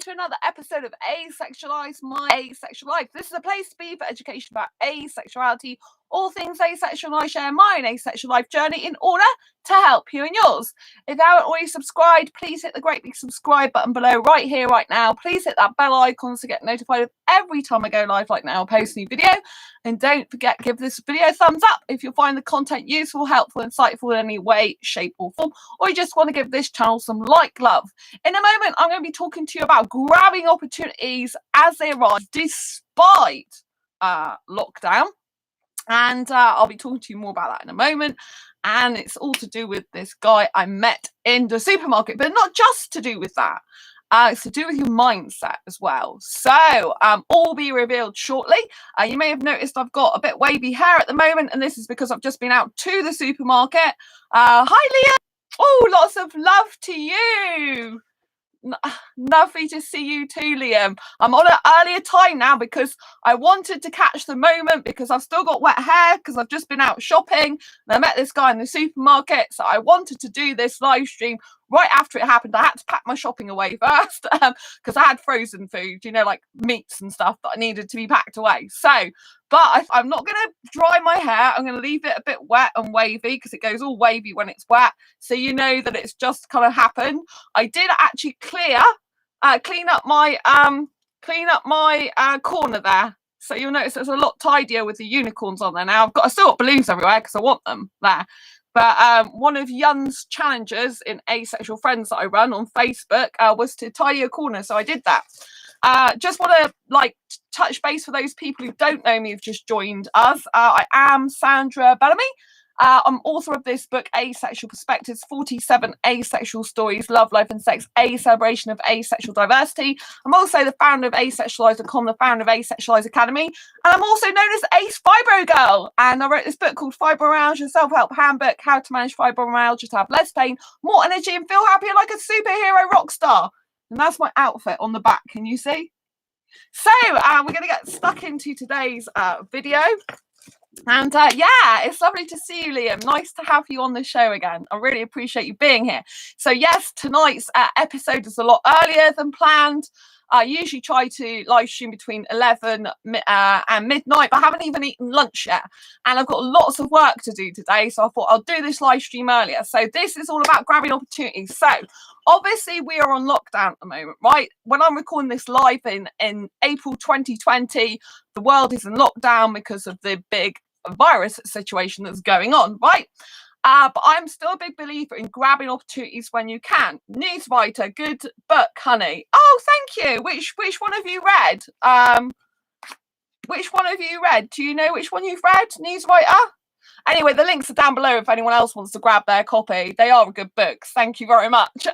to another episode of Asexualized, my asexual life. This is a place to be for education about asexuality, all things asexual, and I share my own asexual life journey in order to help you in yours. If you haven't already subscribed, please hit the great big subscribe button below right here, right now. Please hit that bell icon to get notified of every time I go live like now, post a new video. And don't forget, give this video a thumbs up if you find the content useful, helpful, insightful in any way, shape or form, or you just want to give this channel some like love. In a moment, I'm going to be talking to you about grabbing opportunities as they arise despite lockdown. And I'll be talking to you more about that in a moment. And it's all to do with this guy I met in the supermarket, but not just to do with that. It's to do with your mindset as well. So all be revealed shortly. You may have noticed I've got a bit wavy hair at the moment, and this is because I've just been out to the supermarket. Hi, Leah. Oh, lots of love to you. Lovely to see you too, Liam. I'm on an earlier time now because I wanted to catch the moment because I've still got wet hair because I've just been out shopping and I met this guy in the supermarket. So I wanted to do this live stream right after it happened. I had to pack my shopping away first because I had frozen food, you know, like meats and stuff that I needed to be packed away. So, but I'm not going to dry my hair. I'm going to leave it a bit wet and wavy because it goes all wavy when it's wet. So you know that it's just kind of happened. I did actually clean up my corner there. So you'll notice it's a lot tidier with the unicorns on there now. I still got balloons everywhere because I want them there. But one of Yun's challenges in Asexual Friends that I run on Facebook was to tidy a corner. So I did that. Just want to touch base for those people who don't know me, who've just joined us. I am Sandra Bellamy. I'm author of this book, Asexual Perspectives, 47 Asexual Stories, Love, Life and Sex, a celebration of asexual diversity. I'm also the founder of asexualise.com, the founder of Asexualise Academy, and I'm also known as Ace Fibro Girl. And I wrote this book called Fibromyalgia Self-Help Handbook, How to Manage Fibromyalgia to Have Less Pain, More Energy and Feel Happier Like a Superhero Rock Star. And that's my outfit on the back, can you see? So we're going to get stuck into today's video. And yeah, it's lovely to see you, Liam. Nice to have you on the show again. I really appreciate you being here. So yes, tonight's episode is a lot earlier than planned. I usually try to live stream between 11 and midnight, but I haven't even eaten lunch yet. And I've got lots of work to do today, so I thought I'll do this live stream earlier. So this is all about grabbing opportunities. So obviously we are on lockdown at the moment, right? When I'm recording this live in April 2020, the world is in lockdown because of the big virus situation that's going on, right? But I'm still a big believer in grabbing opportunities when you can. Newswriter, good book, honey. Oh, thank you. Which one have you read? Which one have you read? Do you know which one you've read, Newswriter? Anyway, the links are down below if anyone else wants to grab their copy. They are good books. Thank you very much.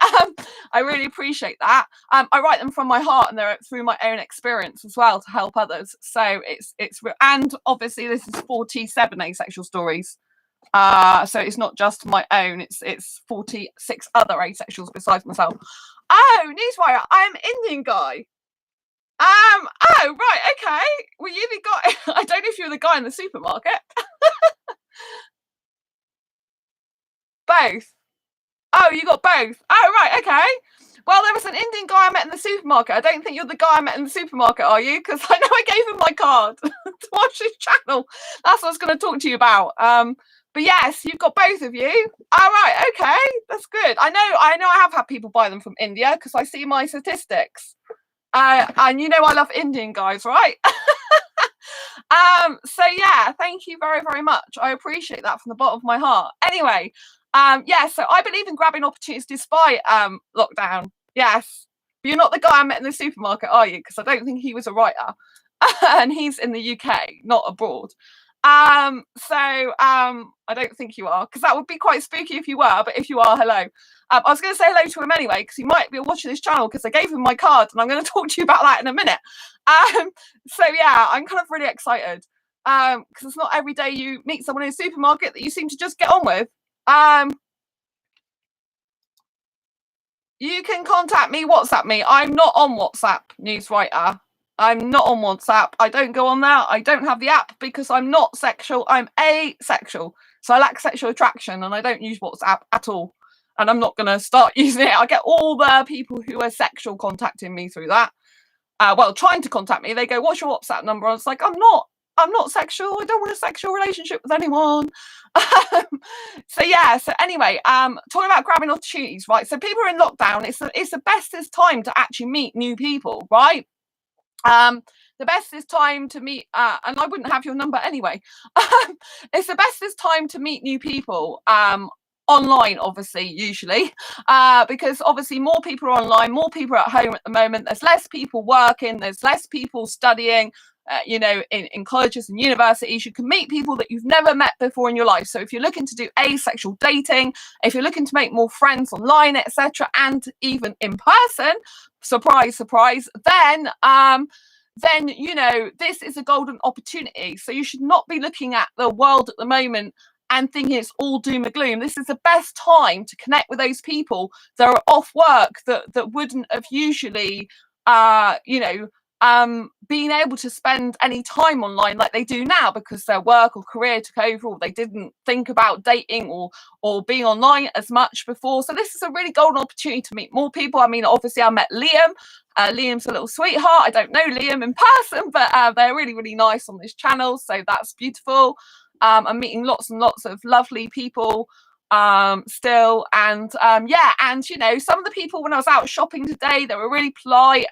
I really appreciate that. I write them from my heart and they're through my own experience as well to help others. So it's real. And obviously this is 47 asexual stories. So it's not just my own, it's 46 other asexuals besides myself. Oh, Newswire, I'm Indian guy. Oh, right, okay. Well, you the guy. I don't know if you're the guy in the supermarket. Both. Oh, you got both. Oh, right, okay. Well, there was an Indian guy I met in the supermarket. I don't think you're the guy I met in the supermarket, are you? Because I know I gave him my card to watch his channel. That's what I was going to talk to you about. But yes, you've got both of you. All right, okay, that's good. I know I have had people buy them from India because I see my statistics. And you know I love Indian guys, right? So yeah, thank you very, very much. I appreciate that from the bottom of my heart. Anyway, yeah, so I believe in grabbing opportunities despite lockdown. Yes. But you're not the guy I met in the supermarket, are you? Because I don't think he was a writer. And he's in the UK, not abroad. I don't think you are, because that would be quite spooky if you were, but if you are, hello. I was going to say hello to him anyway, because he might be watching this channel, because I gave him my card, and I'm going to talk to you about that in a minute. So yeah, I'm kind of really excited, because it's not every day you meet someone in a supermarket that you seem to just get on with. You can contact me, WhatsApp me. I'm not on WhatsApp, Newswriter. I'm not on WhatsApp. I don't go on there. I don't have the app because I'm not sexual. I'm asexual. So I lack sexual attraction and I don't use WhatsApp at all. and I'm not going to start using it. I get all the people who are sexual contacting me through that. Well, trying to contact me. They go, "What's your WhatsApp number?" I was like, I'm not sexual. I don't want a sexual relationship with anyone. So yeah. So anyway, talking about grabbing opportunities, right? So people are in lockdown. It's the bestest time to actually meet new people, right? The bestest time to meet, and I wouldn't have your number anyway. It's the bestest time to meet new people. Online, obviously, usually, because obviously more people are online, more people are at home at the moment. There's less people working, there's less people studying. In colleges and universities, you can meet people that you've never met before in your life. So if you're looking to do asexual dating, if you're looking to make more friends online, etc., and even in person, surprise, surprise, then this is a golden opportunity. So you should not be looking at the world at the moment and thinking it's all doom and gloom. This is the best time to connect with those people that are off work, that wouldn't have usually being able to spend any time online like they do now, because their work or career took over, or they didn't think about dating or being online as much before. So this is a really golden opportunity to meet more people. I mean, obviously I met Liam. Liam's a little sweetheart. I don't know Liam in person, but they're really, really nice on this channel, so that's beautiful. I'm meeting lots and lots of lovely people still, and some of the people, when I was out shopping today, they were really polite.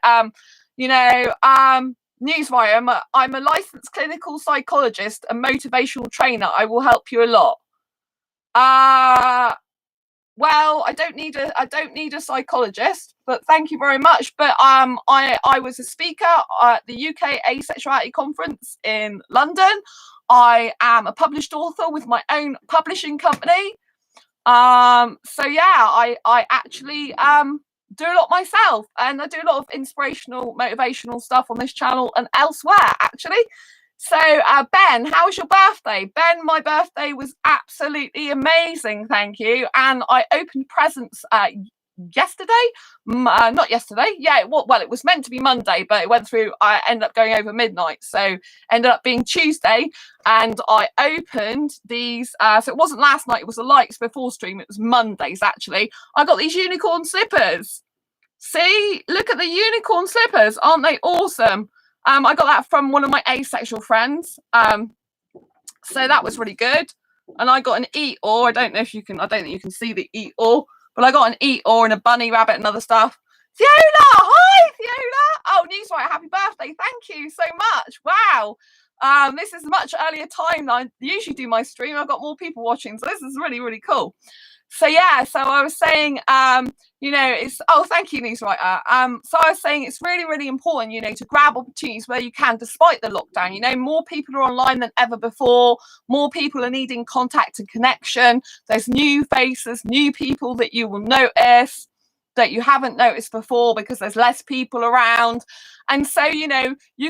Newswire, I'm a licensed clinical psychologist and motivational trainer. I will help you a lot. Well, I don't need a psychologist, but thank you very much. But I was a speaker at the UK Asexuality conference in London. I am a published author with my own publishing company. So yeah, I actually do a lot myself, and I do a lot of inspirational, motivational stuff on this channel and elsewhere, actually. So Ben, how was your birthday? Ben, my birthday was absolutely amazing, thank you. And I opened presents yesterday, not yesterday, yeah, well, it was meant to be Monday, but it went through, I ended up going over midnight, so ended up being Tuesday, and I opened these, so it wasn't last night, it was the likes before stream, it was Mondays actually. I got these unicorn slippers. See, look at the unicorn slippers, aren't they awesome? I got that from one of my asexual friends, so that was really good. And I got an eat-or, I don't think you can see the eat-or, but I got an eat-or and a bunny rabbit and other stuff. Fiona! Hi, Fiona! Oh, Newswriter, happy birthday. Thank you so much. Wow. This is a much earlier time than I usually do my stream. I've got more people watching, so this is really, really cool. So yeah, so I was saying, thank you, Newswriter. So I was saying it's really, really important, to grab opportunities where you can, despite the lockdown. More people are online than ever before. More people are needing contact and connection. There's new faces, new people that you will notice that you haven't noticed before because there's less people around. And so, you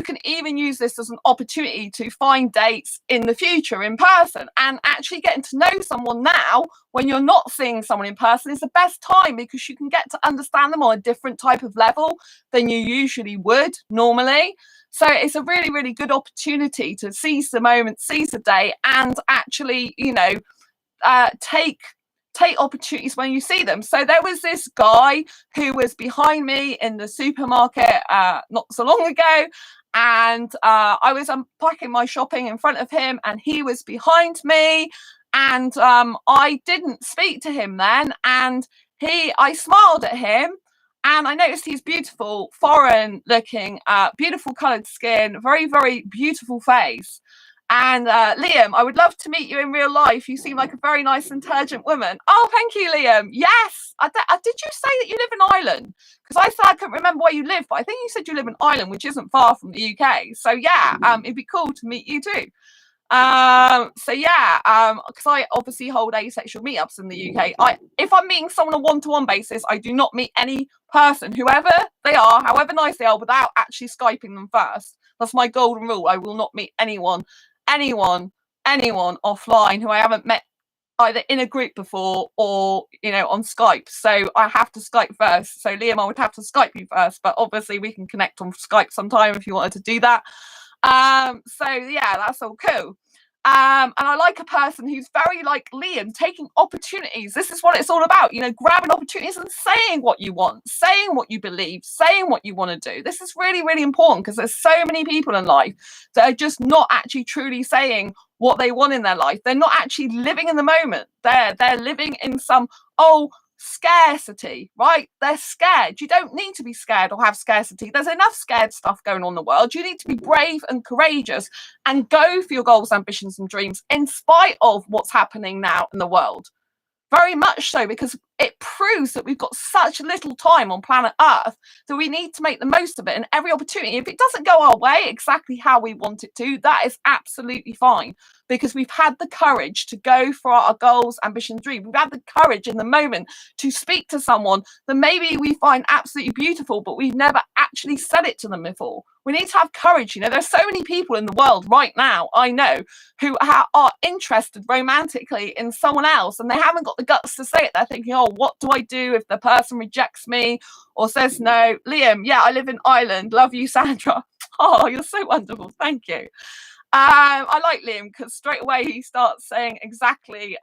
can even use this as an opportunity to find dates in the future in person, and actually getting to know someone now when you're not seeing someone in person is the best time, because you can get to understand them on a different type of level than you usually would normally. So it's a really, really good opportunity to seize the moment, seize the day, and actually, take opportunities when you see them. So there was this guy who was behind me in the supermarket not so long ago, and I was unpacking my shopping in front of him, and he was behind me, and I didn't speak to him then, and I smiled at him, and I noticed he's beautiful, foreign looking, beautiful coloured skin, very, very beautiful face. And Liam, I would love to meet you in real life. You seem like a very nice, intelligent woman. Oh, thank you, Liam. Yes. Did you say that you live in Ireland? Because I said I couldn't remember where you live, but I think you said you live in Ireland, which isn't far from the UK. So yeah, it'd be cool to meet you too. Because I obviously hold asexual meetups in the UK. If I'm meeting someone on a one-to-one basis, I do not meet any person, whoever they are, however nice they are, without actually Skyping them first. That's my golden rule. I will not meet anyone offline who I haven't met either in a group before or on Skype. So I have to Skype first. So Liam, I would have to Skype you first, but obviously we can connect on Skype sometime if you wanted to do that. So yeah, that's all cool. And I like a person who's very like Liam, taking opportunities. This is what it's all about, you know, grabbing opportunities and saying what you want, saying what you believe, saying what you want to do. This is really, really important because there's so many people in life that are just not actually truly saying what they want in their life. They're not actually living in the moment. They're living in some, scarcity, right? They're scared. You don't need to be scared or have scarcity. There's enough scared stuff going on in the world. You need to be brave and courageous and go for your goals, ambitions, and dreams in spite of what's happening now in the world. Very much so, because it proves that we've got such little time on planet Earth that we need to make the most of it. And every opportunity, if it doesn't go our way exactly how we want it to, that is absolutely fine, because we've had the courage to go for our goals, ambition, dream. We've had the courage in the moment to speak to someone that maybe we find absolutely beautiful, but we've never actually said it to them before. We need to have courage. You know, there's so many people in the world right now, I know, who are interested romantically in someone else, and they haven't got the guts to say it. They're thinking, oh, what do I do if the person rejects me or says no? Liam, yeah, I live in Ireland. Love you, Sandra. Oh, you're so wonderful. Thank you. I like Liam because straight away he starts saying exactly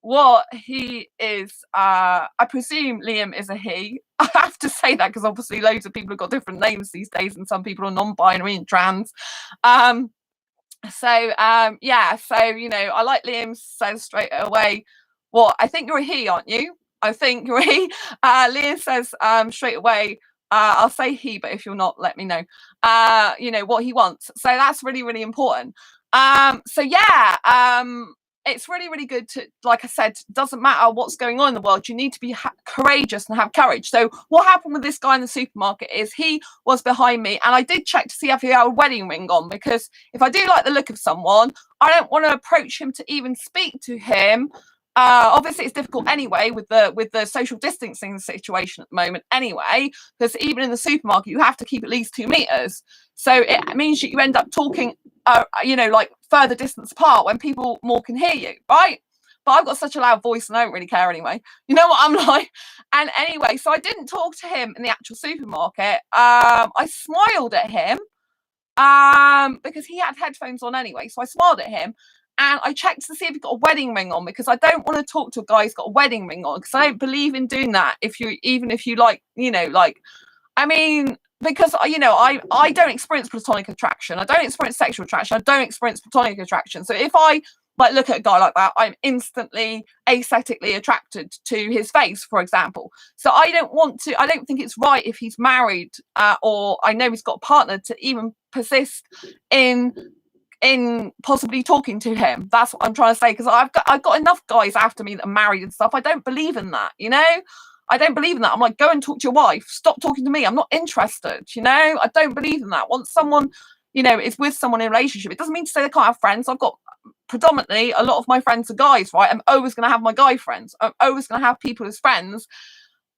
what he is. I presume Liam is a he. I have to say that because obviously loads of people have got different names these days, and some people are non-binary and trans. Yeah, so you know, I like Liam says straight away, what, I think you're a he, aren't you? I think you're a he. Liam says straight away, I'll say he, but if you're not, let me know. You know what he wants. So that's really, really important. It's really, really good to, like I said, doesn't matter what's going on in the world, you need to be courageous and have courage. So what happened with this guy in the supermarket is he was behind me, and I did check to see if he had a wedding ring on, because if I do like the look of someone, I don't want to approach him to even speak to him. Obviously it's difficult anyway with the social distancing situation at the moment anyway, because even in the supermarket you have to keep at least 2 meters, so it means that you end up talking you know, like further distance apart when people more can hear you, right? But I've got such a loud voice and I don't really care anyway, you know what I'm like. And anyway, so I didn't talk to him in the actual supermarket. I smiled at him because he had headphones on anyway, so I smiled at him. And I checked to see if he got a wedding ring on, because I don't want to talk to a guy who's got a wedding ring on, because I don't believe in doing that. If you like, you know, like, I mean, because, you know, I don't experience platonic attraction. I don't experience sexual attraction. I don't experience platonic attraction. So if I like look at a guy like that, I'm instantly aesthetically attracted to his face, for example. So I don't think it's right if he's married or I know he's got a partner to even persist in possibly talking to him. That's what I'm trying to say, because I've got enough guys after me that are married and stuff. I don't believe in that, you know. I don't believe in that. I'm like, go and talk to your wife. Stop talking to me. I'm not interested, you know. I don't believe in that. Once someone, you know, is with someone in a relationship, it doesn't mean to say they can't have friends. I've got predominantly a lot of my friends are guys, right? I'm always going to have my guy friends. I'm always going to have people as friends,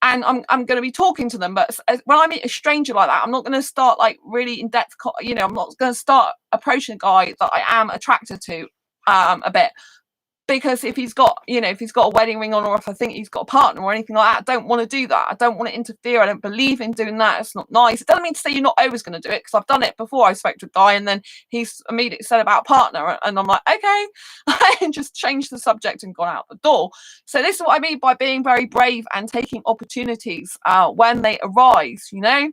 and I'm going to be talking to them. But when I meet a stranger like that, I'm not going to start like really in depth, you know, I'm not going to start approaching a guy that I am attracted to a bit, because if he's got, you know, if he's got a wedding ring on, or if I think he's got a partner or anything like that, I don't want to do that. I don't want to interfere. I don't believe in doing that. It's not nice. It doesn't mean to say you're not always going to do it, because I've done it before. I spoke to a guy and then he's immediately said about partner, and I'm like, okay, and just changed the subject and gone out the door. So this is what I mean by being very brave and taking opportunities when they arise, you know.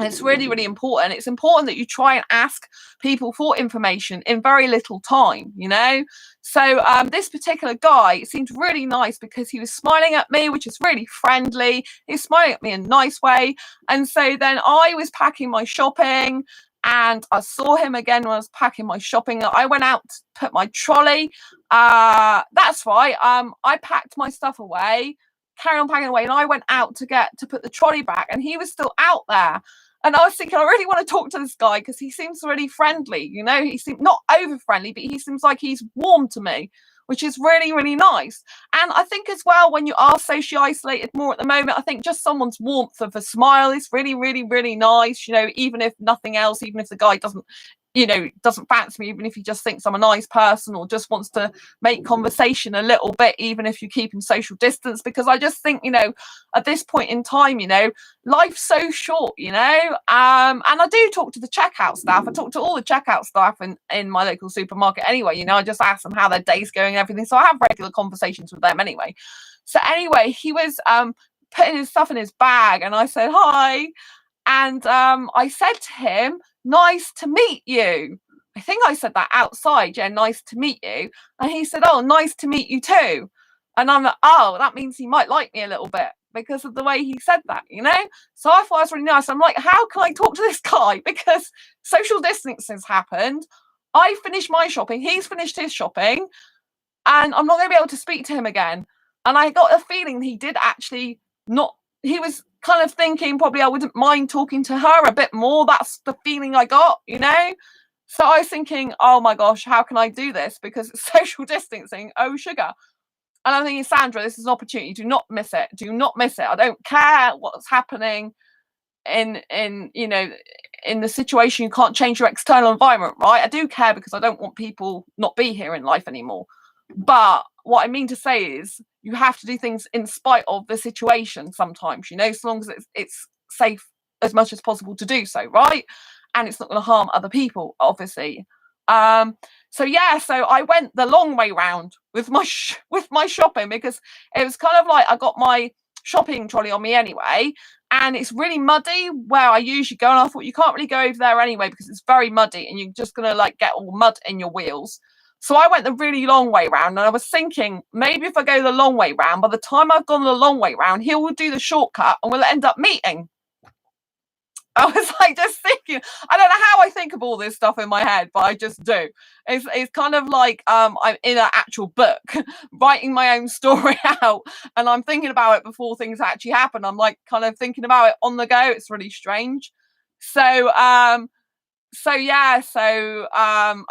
It's really, really important. It's important that you try and ask people for information in very little time, you know. So this particular guy seemed really nice because he was smiling at me, which is really friendly. He was smiling at me in a nice way. And so then I was packing my shopping, and I saw him again when I was packing my shopping. I went out to put my trolley. That's right. I packed my stuff away, carry on packing away, and I went out to put the trolley back, and he was still out there. And I was thinking, I really want to talk to this guy because he seems really friendly, you know. He seems not over friendly, but he seems like he's warm to me, which is really, really nice. And I think as well, when you are socially isolated more at the moment, I think just someone's warmth of a smile is really, really, really nice, you know, even if nothing else, even if the guy doesn't doesn't fancy me, even if he just thinks I'm a nice person or just wants to make conversation a little bit, even if you keep him social distance, because I just think, at this point in time, life's so short, and I do talk to the checkout staff. I talk to all the checkout staff in my local supermarket anyway, I just ask them how their day's going and everything. So I have regular conversations with them anyway. So anyway, he was putting his stuff in his bag and I said, hi. And I said to him, nice to meet you. I think I said that outside. Yeah, nice to meet you. And he said, oh, nice to meet you too. And I'm like, oh, that means he might like me a little bit because of the way he said that, So I thought it was really nice. I'm like, how can I talk to this guy? Because social distancing's happened. I finished my shopping. He's finished his shopping. And I'm not going to be able to speak to him again. And I got a feeling he did actually not, he was kind of thinking probably I wouldn't mind talking to her a bit more. That's the feeling I got, So I was thinking, oh my gosh, how can I do this? Because it's social distancing. Oh, sugar. And I'm thinking, Sandra, this is an opportunity. Do not miss it. Do not miss it. I don't care what's happening in the situation. You can't change your external environment, right? I do care because I don't want people not be here in life anymore. But what I mean to say is you have to do things in spite of the situation sometimes, as long as it's safe as much as possible to do so, right? And it's not going to harm other people, obviously. So I went the long way round with my shopping because it was kind of like I got my shopping trolley on me anyway, and it's really muddy where I usually go, and I thought you can't really go over there anyway because it's very muddy and you're just going to get all mud in your wheels. So I went the really long way round, and I was thinking maybe if I go the long way round, by the time I've gone the long way round, he will do the shortcut and we'll end up meeting. I was just thinking, I don't know how I think of all this stuff in my head, but I just do. It's kind of like I'm in an actual book, writing my own story out, and I'm thinking about it before things actually happen. I'm kind of thinking about it on the go. It's really strange. I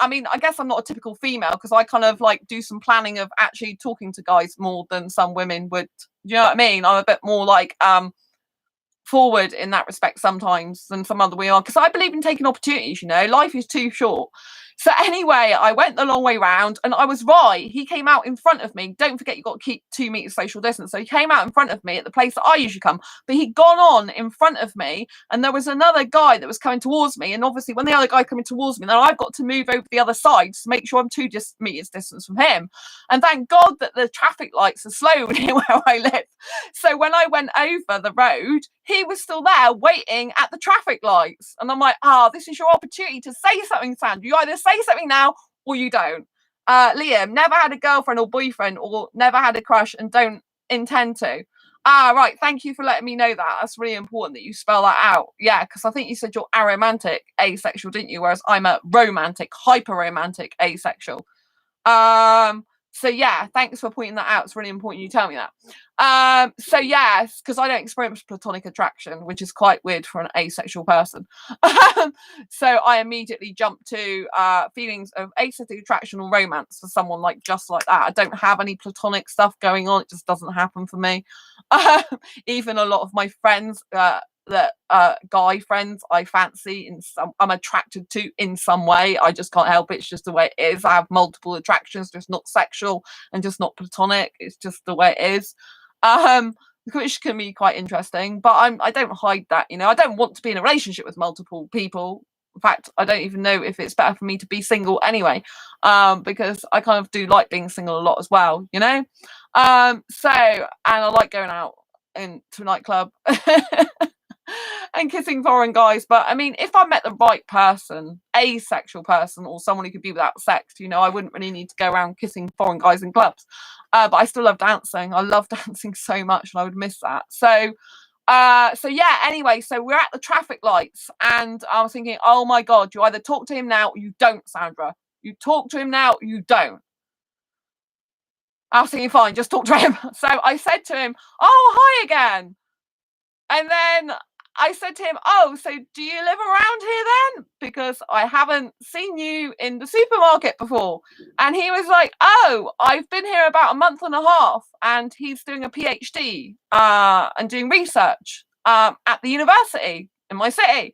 mean, I guess I'm not a typical female because I kind of do some planning of actually talking to guys more than some women would. Do you know what I mean? I'm a bit more forward in that respect sometimes than some other women are, because I believe in taking opportunities. Life is too short. So anyway, I went the long way round, and I was right. He came out in front of me. Don't forget, you've got to keep 2 meters social distance. So he came out in front of me at the place that I usually come, but he'd gone on in front of me, and there was another guy that was coming towards me. And obviously, when the other guy coming towards me, then I've got to move over the other side to make sure I'm 2 meters distance from him. And thank God that the traffic lights are slow near where I live. So when I went over the road, he was still there waiting at the traffic lights. And I'm like, this is your opportunity to say something, Sandra. You either say something now or you don't. Liam, never had a girlfriend or boyfriend or never had a crush and don't intend to. Right. Thank you for letting me know that. That's really important that you spell that out. Yeah, because I think you said you're aromantic asexual, didn't you? Whereas I'm a romantic, hyper romantic asexual. So yeah, thanks for pointing that out. It's really important you tell me that. So yes, because I don't experience platonic attraction, which is quite weird for an asexual person. So I immediately jumped to feelings of asexual attraction or romance for someone just like that. I don't have any platonic stuff going on. It just doesn't happen for me. Even a lot of my friends that guy friends I fancy I'm attracted to in some way. I just can't help it. It's just the way it is. I have multiple attractions, just not sexual and just not platonic. It's just the way it is, which can be quite interesting, but I don't hide that. I don't want to be in a relationship with multiple people. In fact, I don't even know if it's better for me to be single anyway, because I kind of do like being single a lot as well, and I like going out to a nightclub and kissing foreign guys. But I mean, if I met the right person, asexual person, or someone who could be without sex, I wouldn't really need to go around kissing foreign guys in clubs. But I still love dancing. I love dancing so much, and I would miss that. So yeah, anyway, so we're at the traffic lights, and I was thinking, oh my God, you either talk to him now or you don't, Sandra. You talk to him now or you don't. I was thinking, fine, just talk to him. So I said to him, oh, hi again. And then I said to him, oh, so do you live around here then? Because I haven't seen you in the supermarket before. And he was like, oh, I've been here about a month and a half. And he's doing a PhD and doing research at the university in my city.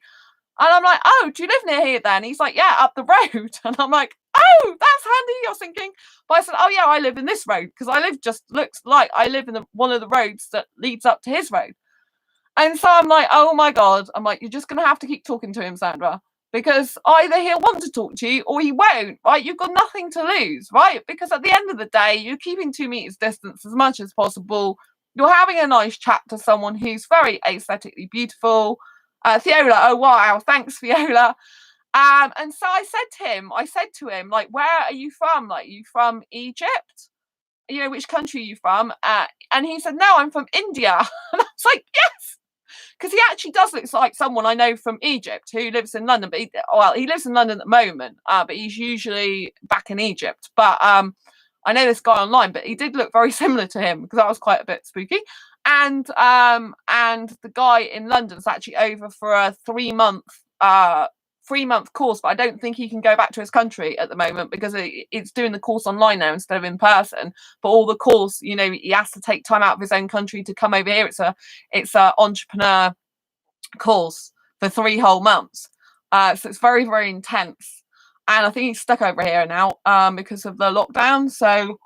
And I'm like, oh, do you live near here then? He's like, yeah, up the road. And I'm like, oh, that's handy. I was thinking, but I said, oh yeah, I live in this road because I live just looks like I live in one of the roads that leads up to his road. And so I'm like, oh my God. I'm like, you're just going to have to keep talking to him, Sandra, because either he'll want to talk to you or he won't, right? You've got nothing to lose, right? Because at the end of the day, you're keeping 2 meters distance as much as possible. You're having a nice chat to someone who's very aesthetically beautiful. Fiola, oh wow, thanks, Fiola. And so I said to him, like, where are you from? Like, are you from Egypt? You know, which country are you from? And he said, no, I'm from India. And I was like, yes, because he actually does look like someone I know from Egypt who lives in London. But he lives in London at the moment, but he's usually back in Egypt. But I know this guy online, but he did look very similar to him because that was quite a bit spooky. And the guy in London's actually over for a 3-month course, but I don't think he can go back to his country at the moment because it's doing the course online now instead of in person. But all the course, you know, he has to take time out of his own country to come over here. It's a entrepreneur course for 3 whole months. So it's very, very intense. And I think he's stuck over here now because of the lockdown. So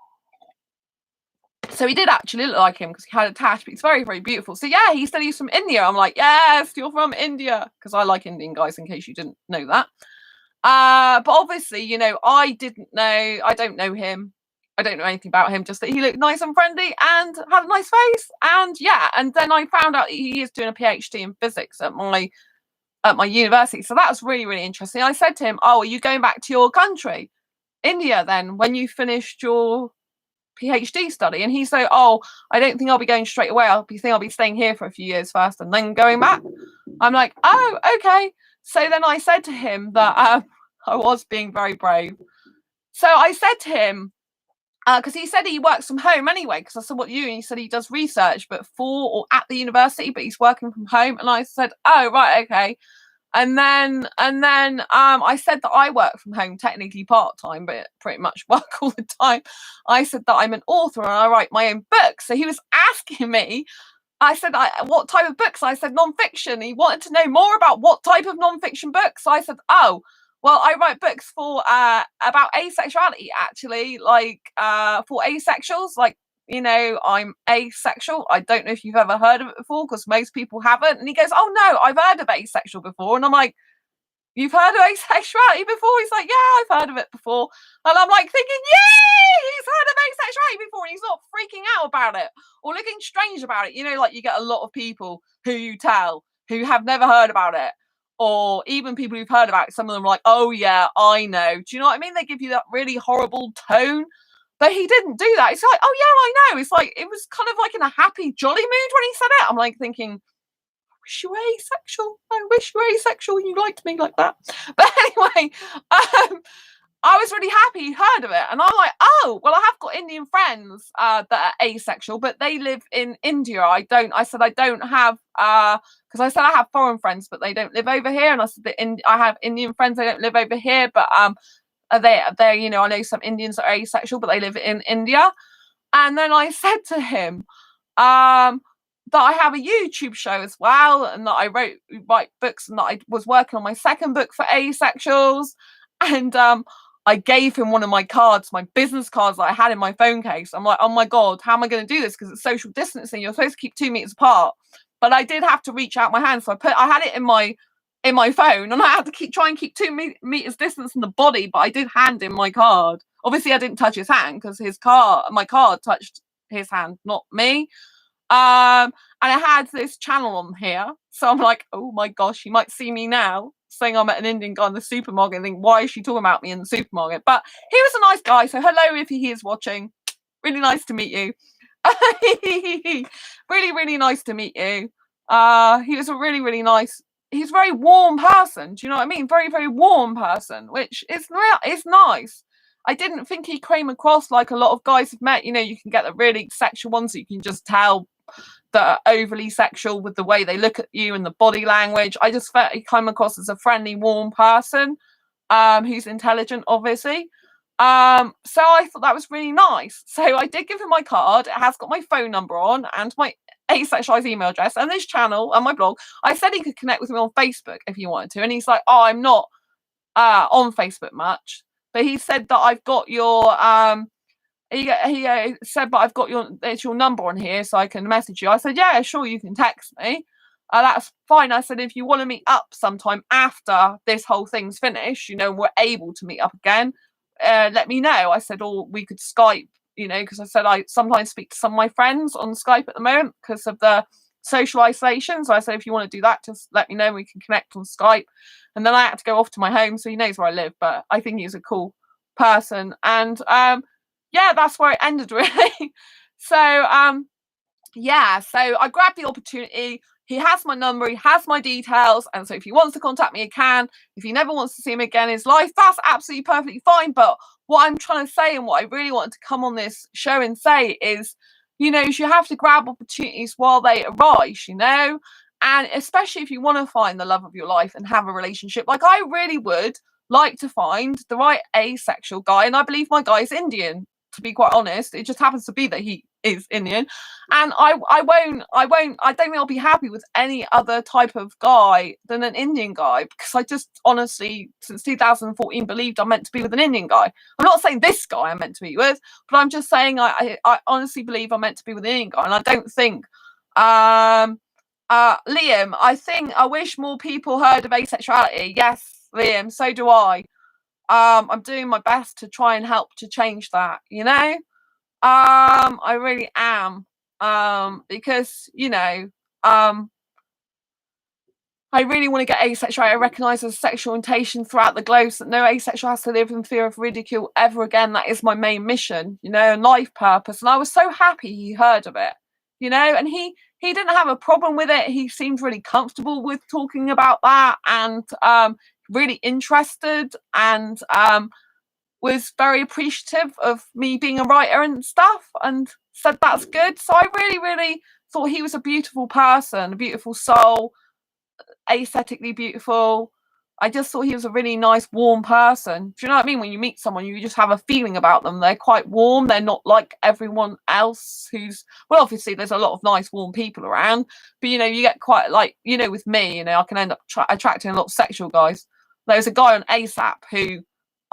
he did actually look like him because he had a tash, but he's very, very beautiful. So yeah, he said he's from India. I'm like, yes, you're from India, because I like Indian guys, in case you didn't know that. But obviously, you know, I don't know him. I don't know anything about him, just that he looked nice and friendly and had a nice face. And yeah, and then I found out he is doing a PhD in physics at my university. So that was really, really interesting. I said to him, oh, are you going back to your country, India, then, when you finished your PhD study? And he said, oh, I don't think I'll be going straight away. I'll be staying here for a few years first and then going back. I'm like, oh, okay. So then I said to him that I was being very brave. So I said to him, because he said he works from home anyway, because I said, what you? And he said he does research, but for or at the university, but he's working from home. And I said, oh, right, okay. And then I said that I work from home, technically part-time, but pretty much work all the time. I said that I'm an author and I write my own books. So he was asking me, I said, what type of books? I said, non-fiction. He wanted to know more about what type of non-fiction books. I said, oh, well, I write books for about asexuality, actually, like for asexuals, like, you know, I'm asexual. I don't know if you've ever heard of it before, because most people haven't. And he goes, oh no, I've heard of asexual before. And I'm like, you've heard of asexuality before? He's like, yeah, I've heard of it before. And I'm like thinking, yay, he's heard of asexuality before, and he's not freaking out about it or looking strange about it. You know, like you get a lot of people who you tell who have never heard about it, or even people who've heard about it, some of them are like, oh yeah, I know. Do you know what I mean? They give you that really horrible tone. But he didn't do that. It's like, oh yeah, I know. It's like, it was kind of like in a happy, jolly mood when he said it. I'm like thinking, I wish you were asexual. I wish you were asexual and you liked me like that. But anyway, I was really happy he heard of it. And I'm like, oh, well, I have got Indian friends that are asexual, but they live in India. I said, I don't have, because I said I have foreign friends, but they don't live over here. And I said that I have Indian friends, they don't live over here, but they, you know, I know some Indians are asexual, but they live in India. And then I said to him that I have a YouTube show as well, and that I write books, and that I was working on my second book for asexuals. And I gave him one of my cards, my business cards that I had in my phone case. I'm like, oh my God, how am I going to do this? Because it's social distancing. You're supposed to keep 2 meters apart. But I did have to reach out my hand. So I had it in my phone, and I had to try and keep 2 meters distance from the body, but I did hand him my card. Obviously I didn't touch his hand because my card touched his hand, not me. And I had this channel on here, so I'm like, oh my gosh, you might see me now saying I'm at an Indian guy in the supermarket and think, why is she talking about me in the supermarket? But he was a nice guy, so hello if he is watching. Really nice to meet you. Really, really nice to meet you. He was a really, really nice, he's a very warm person. Do you know what I mean? Very, very warm person, which is nice. I didn't think he came across like a lot of guys have met. You know, you can get the really sexual ones that you can just tell that are overly sexual with the way they look at you and the body language. I just felt he came across as a friendly, warm person who's intelligent, obviously. So I thought that was really nice. So I did give him my card. It has got my phone number on and my asexualized email address and this channel and my blog. I said he could connect with me on Facebook if he wanted to, and he's like, oh, I'm not on Facebook much, but he said that I've got your he said, but I've got your number on here, so I can message you. I said, yeah, sure, you can text me. That's fine. I said, if you want to meet up sometime after this whole thing's finished, we're able to meet up again, let me know. I said, or we could Skype, because I said I sometimes speak to some of my friends on Skype at the moment because of the social isolation. So I said, if you want to do that, just let me know. We can connect on Skype. And then I had to go off to my home, so he knows where I live. But I think he's a cool person, and yeah, that's where it ended, really. So yeah, so I grabbed the opportunity. He has my number, he has my details, and so if he wants to contact me, he can. If he never wants to see him again in his life, that's absolutely perfectly fine. But what I'm trying to say, and what I really wanted to come on this show and say is, you have to grab opportunities while they arise, and especially if you want to find the love of your life and have a relationship. Like, I really would like to find the right asexual guy, and I believe my guy is Indian, to be quite honest. It just happens to be that he is Indian, and I don't think I'll be happy with any other type of guy than an Indian guy, because I just honestly, since 2014, believed I'm meant to be with an Indian guy. I'm not saying this guy I'm meant to be with, but I'm just saying I honestly believe I'm meant to be with an Indian guy, and I don't think Liam, I wish more people heard of asexuality. Yes, Liam, so do I. I'm doing my best to try and help to change that, I really am. Because, I really want to get asexuality recognised as a sexual orientation throughout the globe, so that no asexual has to live in fear of ridicule ever again. That is my main mission, and life purpose. And I was so happy he heard of it, and he didn't have a problem with it. He seemed really comfortable with talking about that, and really interested, and was very appreciative of me being a writer and stuff, and said that's good. So I really, really thought he was a beautiful person, a beautiful soul, aesthetically beautiful. I just thought he was a really nice, warm person. Do you know what I mean? When you meet someone, you just have a feeling about them. They're quite warm. They're not like everyone else who's, well, obviously there's a lot of nice, warm people around, but you get quite like, with me, I can end up attracting a lot of sexual guys. There's a guy on ASAP who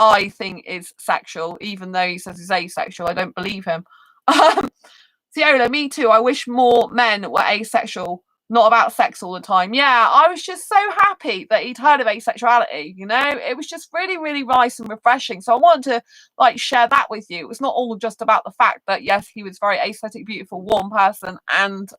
I think is sexual, even though he says he's asexual. I don't believe him. Fiola, me too. I wish more men were asexual, not about sex all the time. Yeah, I was just so happy that he'd heard of asexuality, It was just really, really nice and refreshing. So I wanted to share that with you. It was not all just about the fact that, yes, he was very aesthetic, beautiful, warm person, and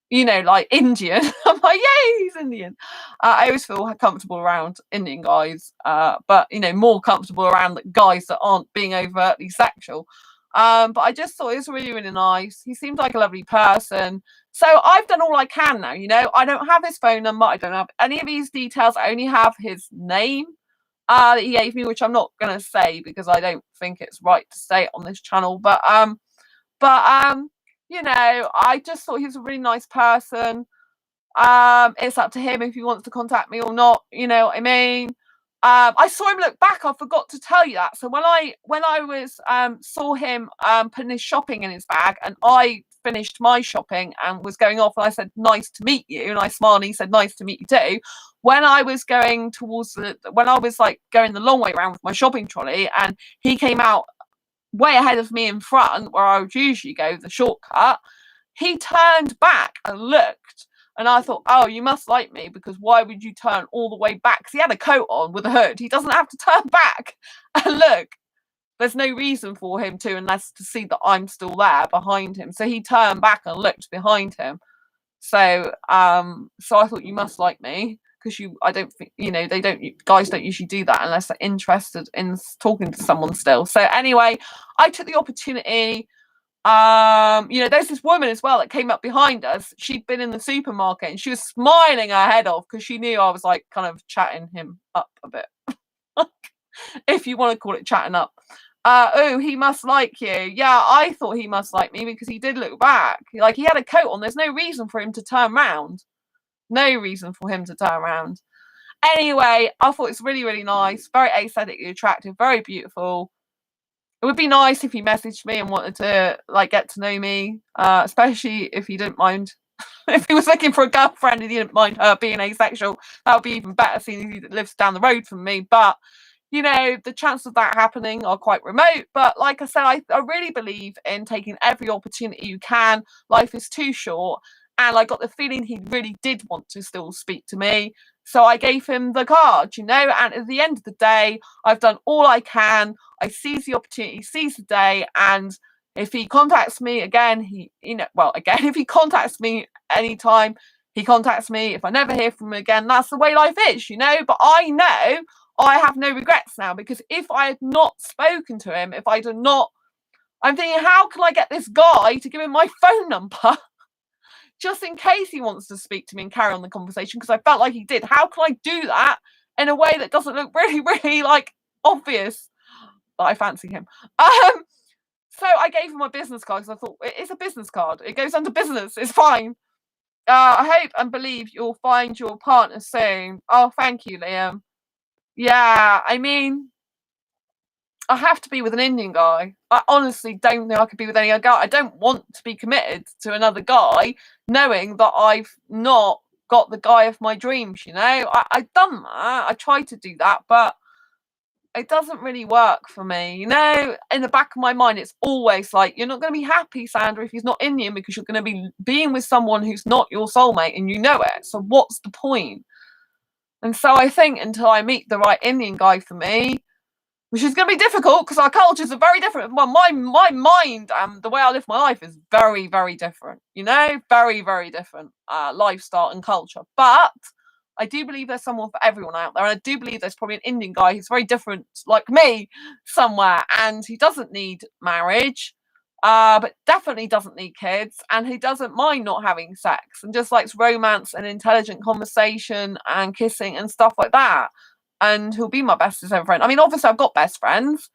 Indian. I'm like, yay, he's Indian. I always feel comfortable around Indian guys, but more comfortable around guys that aren't being overtly sexual. But I just thought it was really, really nice. He seemed like a lovely person. So I've done all I can now, I don't have his phone number. I don't have any of these details. I only have his name that he gave me, which I'm not going to say because I don't think it's right to say it on this channel. But I just thought he was a really nice person. It's up to him if he wants to contact me or not. You know what I mean? I saw him look back. I forgot to tell you that. So when I was saw him putting his shopping in his bag, and I finished my shopping and was going off, and I said, "Nice to meet you," and I smiled, and he said, "Nice to meet you too." When I was going towards when I was going the long way around with my shopping trolley, and he came out way ahead of me in front, where I would usually go, the shortcut, he turned back and looked. And I thought, oh, you must like me, because why would you turn all the way back? Because he had a coat on with a hood. He doesn't have to turn back and look. There's no reason for him to, unless to see that I'm still there behind him. So he turned back and looked behind him. So so I thought, you must like me, because I don't think, guys don't usually do that unless they're interested in talking to someone still. So anyway, I took the opportunity. There's this woman as well that came up behind us. She'd been in the supermarket, and she was smiling her head off because she knew I was kind of chatting him up a bit. If you want to call it chatting up. Oh, he must like you. Yeah, I thought he must like me because he did look back. He had a coat on. There's no reason for him to turn round. No reason for him to turn around. Anyway, I thought it's really, really nice. Very aesthetically attractive. Very beautiful. it would be nice if he messaged me and wanted to like get to know me, especially if he didn't mind. If he was looking for a girlfriend and he didn't mind her being asexual, that would be even better, seeing he lives down the road from me. But you know, the chances of that happening are quite remote. But like I said, I really believe in taking every opportunity you can. Life is too short. And I got the feeling he really did want to still speak to me. So I gave him the card, you know, and at the end of the day, I've done all I can. I seize the opportunity, seize the day. And if he contacts me again, again, if he contacts me anytime, he contacts me. If I never hear from him again, that's the way life is, you know. But I know I have no regrets now, because if I had not spoken to him, if I had not, I'm thinking, how can I get this guy to give him my phone number just in case he wants to speak to me and carry on the conversation? Because I felt like he did. How can I do that in a way that doesn't look really, really like obvious that I fancy him? So I gave him my business card because I thought, it's a business card. It goes under business. It's fine. I hope and believe you'll find your partner soon. Oh, thank you, Liam. Yeah, I mean, I have to be with an Indian guy. I honestly don't think I could be with any other guy. I don't want to be committed to another guy knowing that I've not got the guy of my dreams, you know? I've done that. I tried to do that, but it doesn't really work for me. You know, in the back of my mind, it's always like, you're not going to be happy, Sandra, if he's not Indian, because you're going to be being with someone who's not your soulmate and you know it. So what's the point? And so I think until I meet the right Indian guy for me, which is going to be difficult because our cultures are very different. Well, my mind and the way I live my life is very, very different. You know, very, very different lifestyle and culture. But I do believe there's someone for everyone out there. And I do believe there's probably an Indian guy who's very different, like me, somewhere. And he doesn't need marriage, but definitely doesn't need kids. And he doesn't mind not having sex and just likes romance and intelligent conversation and kissing and stuff like that. And he'll be my bestest ever friend. I mean, obviously, I've got best friends,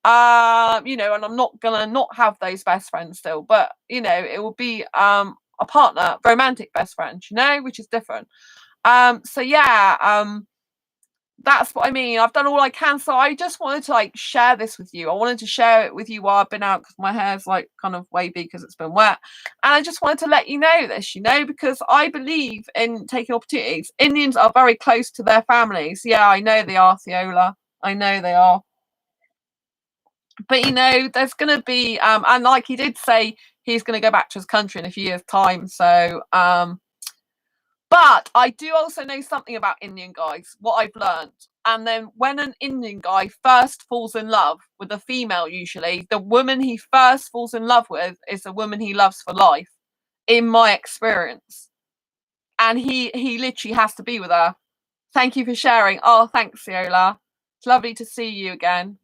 you know, and I'm not gonna not have those best friends still, but you know, it will be a partner, romantic best friend, you know, which is different. So yeah, that's what I mean. I've done all I can. So I just wanted to like share this with you. I wanted to share it with you while I've been out, because my hair's like kind of wavy because it's been wet. And I just wanted to let you know this, you know, because I believe in taking opportunities. Indians are very close to their families. Yeah, I know they are, Theola. I know they are. But you know, there's gonna be and like he did say, he's gonna go back to his country in a few years' time. So but I do also know something about Indian guys, what I've learned. And then when an Indian guy first falls in love with a female, usually, the woman he first falls in love with is the woman he loves for life, in my experience. And he literally has to be with her. Thank you for sharing. Oh, thanks, Ciola. It's lovely to see you again.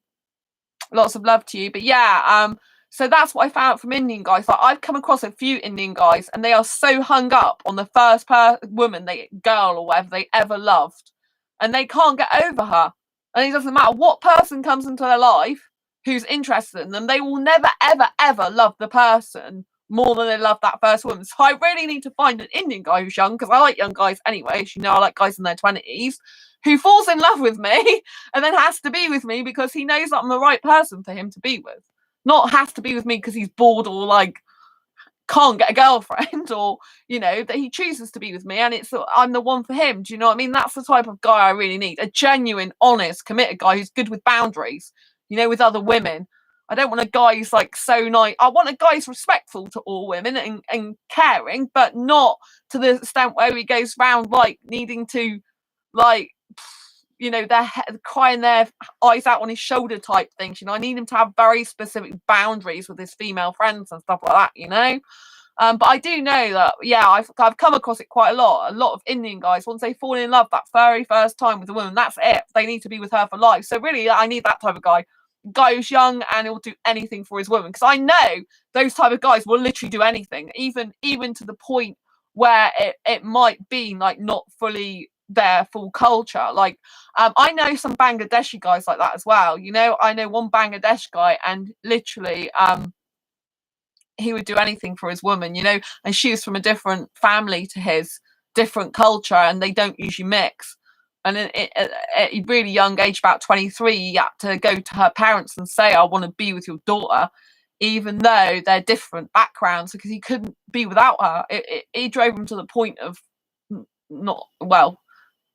Lots of love to you. But yeah, so that's what I found out from Indian guys. Like, I've come across a few Indian guys, and they are so hung up on the first woman, girl or whatever they ever loved, and they can't get over her. And it doesn't matter what person comes into their life who's interested in them, they will never, ever, ever love the person more than they love that first woman. So I really need to find an Indian guy who's young, because I like young guys anyway. As you know, I like guys in their 20s who falls in love with me and then has to be with me because he knows that I'm the right person for him to be with. Not has to be with me because he's bored or like can't get a girlfriend, or you know, that he chooses to be with me and I'm the one for him. Do you know what I mean? That's the type of guy I really need. A genuine, honest, committed guy who's good with boundaries, you know, with other women. I don't want a guy who's like so nice. I want a guy who's respectful to all women and caring, but not to the extent where he goes round like needing to, like, you know, they're crying their eyes out on his shoulder type things. You know, I need him to have very specific boundaries with his female friends and stuff like that, you know. But I do know that, yeah, I've come across it quite a lot. A lot of Indian guys, once they fall in love that very first time with a woman, that's it. They need to be with her for life. So really, I need that type of guy who's young and he'll do anything for his woman. Because I know those type of guys will literally do anything, even to the point where it might be like not fully their full culture. Like I know some Bangladeshi guys like that as well. You know, I know one Bangladesh guy, and literally he would do anything for his woman, you know, and she was from a different family to his, different culture, and they don't usually mix. And at a really young age, about 23, he had to go to her parents and say, I want to be with your daughter, even though they're different backgrounds, because he couldn't be without her. It drove him to the point of not, well,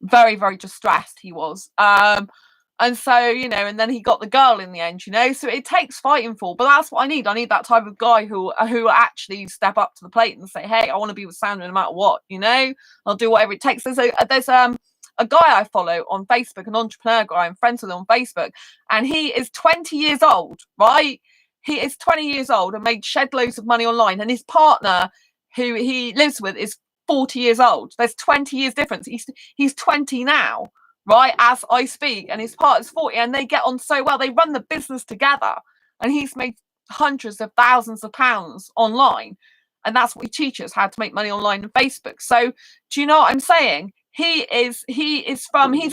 very, very distressed he was. And so, you know, and then he got the girl in the end, you know, so it takes fighting for, but that's what I need. I need that type of guy who actually step up to the plate and say, hey, I want to be with Sandra no matter what, you know, I'll do whatever it takes. There's a guy I follow on Facebook, an entrepreneur guy, I'm friends with him on Facebook, and he is 20 years old, right? He is 20 years old and made shed loads of money online, and his partner, who he lives with, is 40 years old. There's 20 years difference. He's 20 now, right, as I speak, and his partner's 40, and they get on so well. They run the business together, and he's made hundreds of thousands of pounds online, and that's what he teaches, how to make money online on Facebook. So do you know what I'm saying? He's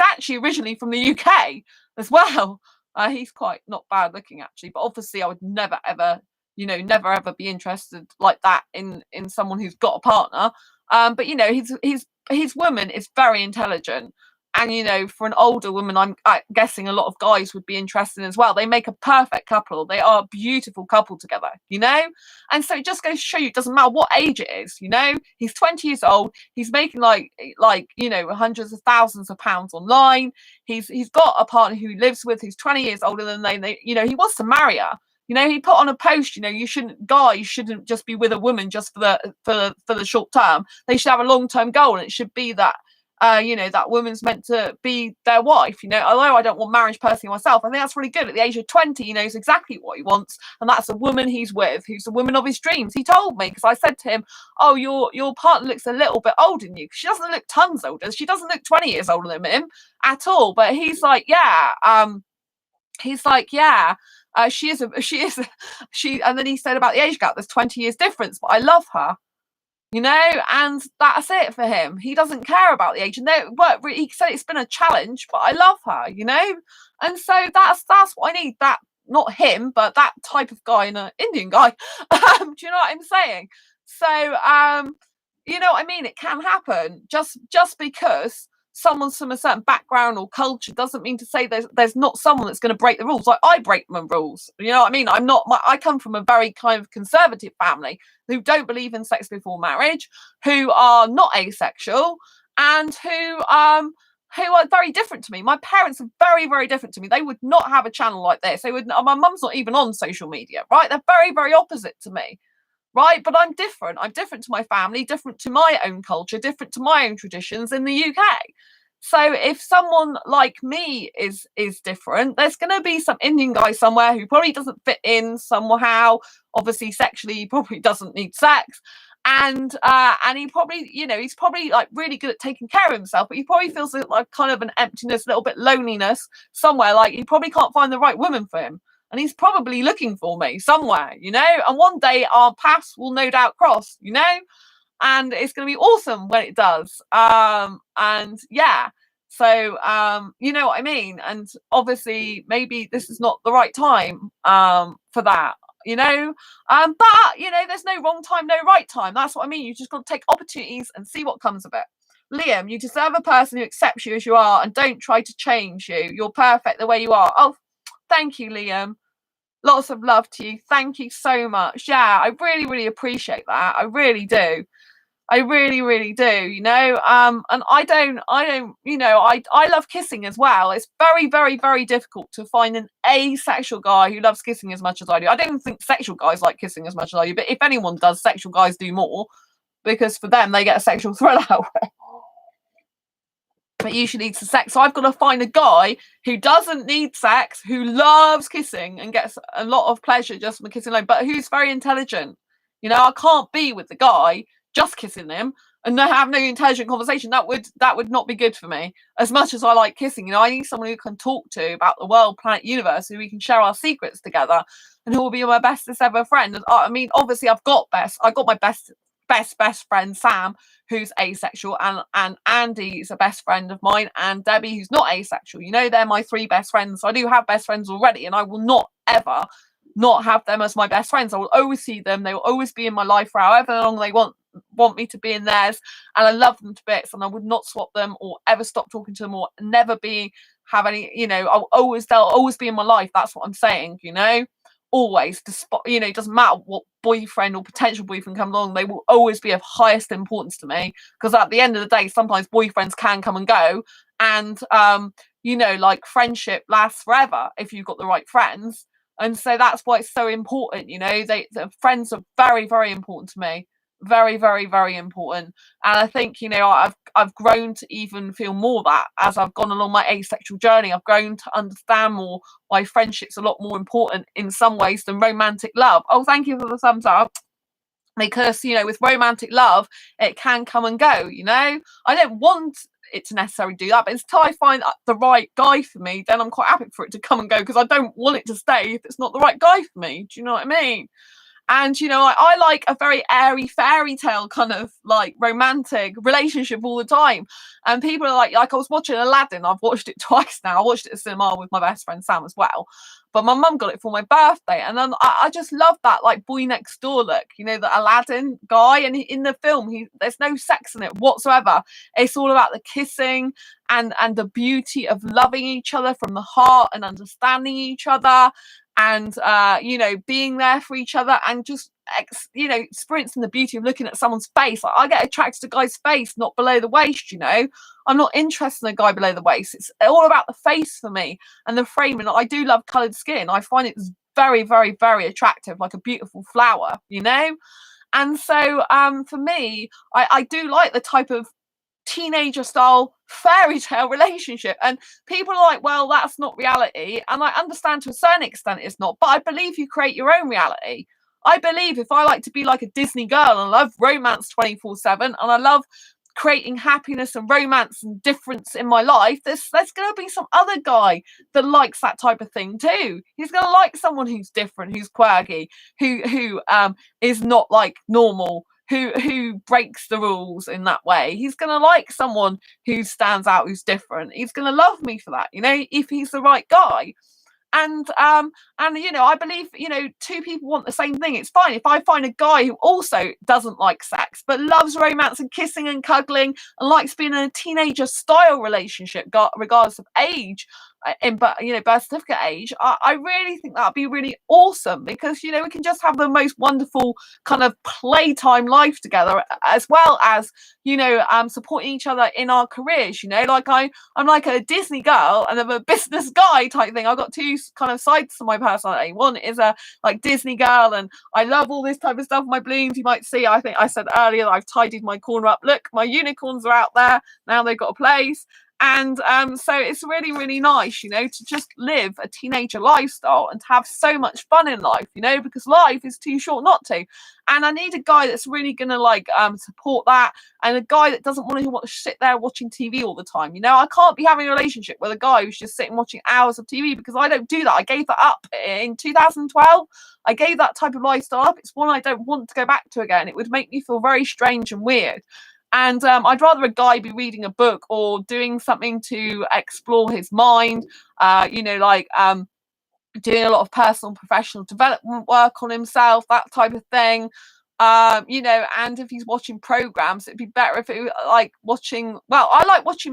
actually originally from the UK as well. He's quite not bad looking actually, but obviously I would never ever, you know, never ever be interested like that in someone who's got a partner. But you know, his woman is very intelligent, and you know, for an older woman, I'm guessing a lot of guys would be interested as well. They make a perfect couple. They are a beautiful couple together, you know. And so it just goes to show you, it doesn't matter what age it is, you know. He's 20 years old. He's making like you know, hundreds of thousands of pounds online. He's got a partner who he lives with who's 20 years older than they. You know, he wants to marry her. You know, he put on a post, you know, guys shouldn't just be with a woman just for the short term. They should have a long-term goal, and it should be that, you know, that woman's meant to be their wife. You know, although I don't want marriage personally myself, I think that's really good. At the age of 20, he knows exactly what he wants, and that's a woman he's with, who's the woman of his dreams. He told me, because I said to him, oh, your partner looks a little bit older than you. She doesn't look tons older. She doesn't look 20 years older than him at all. But he's like, yeah. She, and then he said about the age gap, there's 20 years difference, but I love her, you know, and that's it for him. He doesn't care about the age, and he said it's been a challenge, but I love her, you know. And so that's what I need. That, not him, but that type of guy, and an Indian guy. Do you know what I'm saying? So you know what I mean? It can happen. Just because someone's from a certain background or culture doesn't mean to say there's not someone that's going to break the rules. Like, I break my rules, you know what I mean? I come from a very kind of conservative family who don't believe in sex before marriage, who are not asexual, and who are very different to me. My parents are very, very different to me. They would not have a channel like this. My mum's not even on social media, right? They're very, very opposite to me. Right, but I'm different. I'm different to my family, different to my own culture, different to my own traditions in the UK. So if someone like me is different, there's going to be some Indian guy somewhere who probably doesn't fit in somehow. Obviously, sexually, he probably doesn't need sex, and he probably, you know, he's probably like really good at taking care of himself, but he probably feels like kind of an emptiness, a little bit loneliness somewhere. Like, he probably can't find the right woman for him. And he's probably looking for me somewhere, you know, and one day our paths will no doubt cross, you know, and it's going to be awesome when it does. And yeah, so, you know what I mean? And obviously, maybe this is not the right time for that, you know, but, you know, there's no wrong time, no right time. That's what I mean. You just got to take opportunities and see what comes of it. Liam, you deserve a person who accepts you as you are and don't try to change you. You're perfect the way you are. Oh, thank you, Liam. Lots of love to you. Thank you so much. Yeah, I really, really appreciate that. I really do. I really, really do, you know. And I don't, you know, I love kissing as well. It's very, very, very difficult to find an asexual guy who loves kissing as much as I do. I don't think sexual guys like kissing as much as I do, but if anyone does, sexual guys do more, because for them, they get a sexual thrill out of it. But usually it's sex. So I've got to find a guy who doesn't need sex, who loves kissing and gets a lot of pleasure just from kissing alone, but who's very intelligent. You know, I can't be with the guy just kissing him and have no intelligent conversation. That would not be good for me. As much as I like kissing, you know, I need someone who can talk to about the world, planet, universe, who we can share our secrets together, and who will be my bestest ever friend. I mean, obviously I got my best friend Sam, who's asexual, and Andy's a best friend of mine, and Debbie, who's not asexual. You know, they're my three best friends. So I do have best friends already, and I will not ever not have them as my best friends. I will always see them. They will always be in my life for however long they want want me to be in theirs, and I love them to bits, and I would not swap them or ever stop talking to them or never have any, they'll always be in my life. That's what I'm saying, always, despite, it doesn't matter what boyfriend or potential boyfriend comes along, they will always be of highest importance to me, because at the end of the day, sometimes boyfriends can come and go, and like friendship lasts forever if you've got the right friends. And so that's why it's so important, the friends are very, very important to me. Very, very, very important. And I think, I've grown to even feel more that as I've gone along my asexual journey. I've grown to understand more why friendship's a lot more important in some ways than romantic love. Oh, thank you for the thumbs up. Because, with romantic love, it can come and go, I don't want it to necessarily do that, but until I find the right guy for me, then I'm quite happy for it to come and go, because I don't want it to stay if it's not the right guy for me. Do you know what I mean? And, I like a very airy fairy tale kind of like romantic relationship all the time. And people are like I was watching Aladdin. I've watched it twice now. I watched it at cinema with my best friend Sam as well. But my mum got it for my birthday. And then I just love that like boy next door look, the Aladdin guy. And in the film, there's no sex in it whatsoever. It's all about the kissing and the beauty of loving each other from the heart and understanding each other. And being there for each other, and just experiencing the beauty of looking at someone's face. Like, I get attracted to a guy's face, not below the waist. I'm not interested in a guy below the waist. It's all about the face for me and the frame. And I do love coloured skin. I find it very, very, very attractive, like a beautiful flower. And so for me, I do like the type of teenager style fairy tale relationship. And people are like, well, that's not reality. And I understand to a certain extent it's not, but I believe you create your own reality. I believe if I like to be like a Disney girl and I love romance 24/7, and I love creating happiness and romance and difference in my life, there's going to be some other guy that likes that type of thing too. He's going to like someone who's different, who's quirky, who is not like normal, who breaks the rules in that way. He's going to like someone who stands out, who's different. He's going to love me for that, if he's the right guy. And I believe, two people want the same thing. It's fine if I find a guy who also doesn't like sex but loves romance and kissing and cuddling and likes being in a teenager style relationship regardless of age, birth certificate age. I really think that'd be really awesome, because we can just have the most wonderful kind of playtime life together, as well as supporting each other in our careers. Like I'm like a Disney girl and I'm a business guy type thing. I've got two kind of sides to my personality. One is a like Disney girl, and I love all this type of stuff. My blooms, you might see, I think I said earlier that I've tidied my corner up. Look, my unicorns are out there now, they've got a place. And so it's really, really nice, to just live a teenager lifestyle and to have so much fun in life, because life is too short not to. And I need a guy that's really going to support that, and a guy that doesn't want to sit there watching TV all the time. I can't be having a relationship with a guy who's just sitting watching hours of TV, because I don't do that. I gave that up in 2012. I gave that type of lifestyle up. It's one I don't want to go back to again. It would make me feel very strange and weird. And I'd rather a guy be reading a book or doing something to explore his mind, doing a lot of personal and professional development work on himself, that type of thing. And if he's watching programs, it'd be better if it I like watching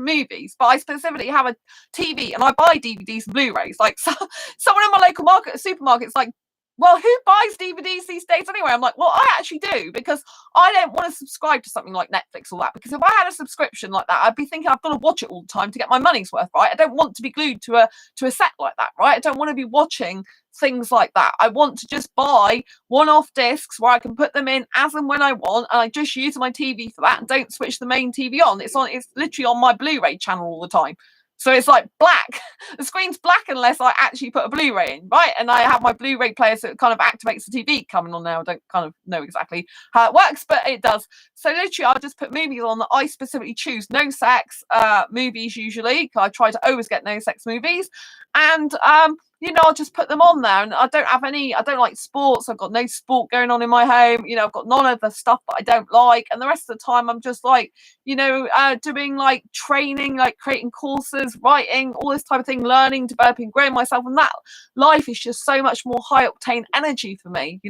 movies, but I specifically have a TV and I buy DVDs and Blu-rays. Like someone in my local supermarket's like, well, who buys DVDs these days anyway? I'm like, well, I actually do, because I don't want to subscribe to something like Netflix or that, because if I had a subscription like that, I'd be thinking I've got to watch it all the time to get my money's worth, right? I don't want to be glued to a set like that, right? I don't want to be watching things like that. I want to just buy one-off discs where I can put them in as and when I want, and I just use my TV for that and don't switch the main TV on. It's literally on my Blu-ray channel all the time. So it's like black. The screen's black unless I actually put a Blu-ray in, right? And I have my Blu-ray player, so it kind of activates the TV coming on now. I don't kind of know exactly how it works, but it does. So literally, I'll just put movies on that I specifically choose. No sex movies usually. I try to always get no sex movies. And I'll just put them on there. And I don't like sports. I've got no sport going on in my home. I've got none of the stuff that I don't like. And the rest of the time, I'm just like, doing like training, like creating courses, writing, all this type of thing, learning, developing, growing myself. And that life is just so much more high octane energy for me,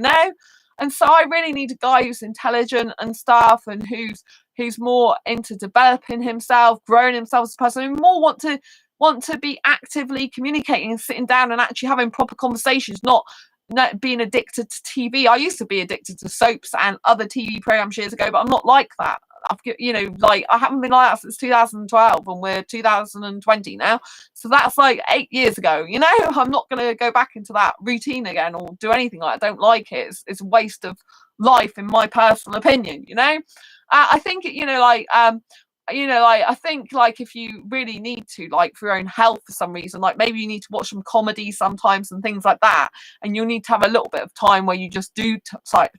And so I really need a guy who's intelligent and stuff, and who's more into developing himself, growing himself as a person, and more want to be actively communicating and sitting down and actually having proper conversations, not being addicted to TV. I used to be addicted to soaps and other TV programs years ago, but I'm not like that. Like I haven't been like that since 2012, and we're 2020 now, so that's like 8 years ago. I'm not going to go back into that routine again or do anything like that. I don't like it. It's a waste of life, in my personal opinion. I think I think like if you really need to, like for your own health for some reason, like maybe you need to watch some comedy sometimes and things like that, and you'll need to have a little bit of time where you just do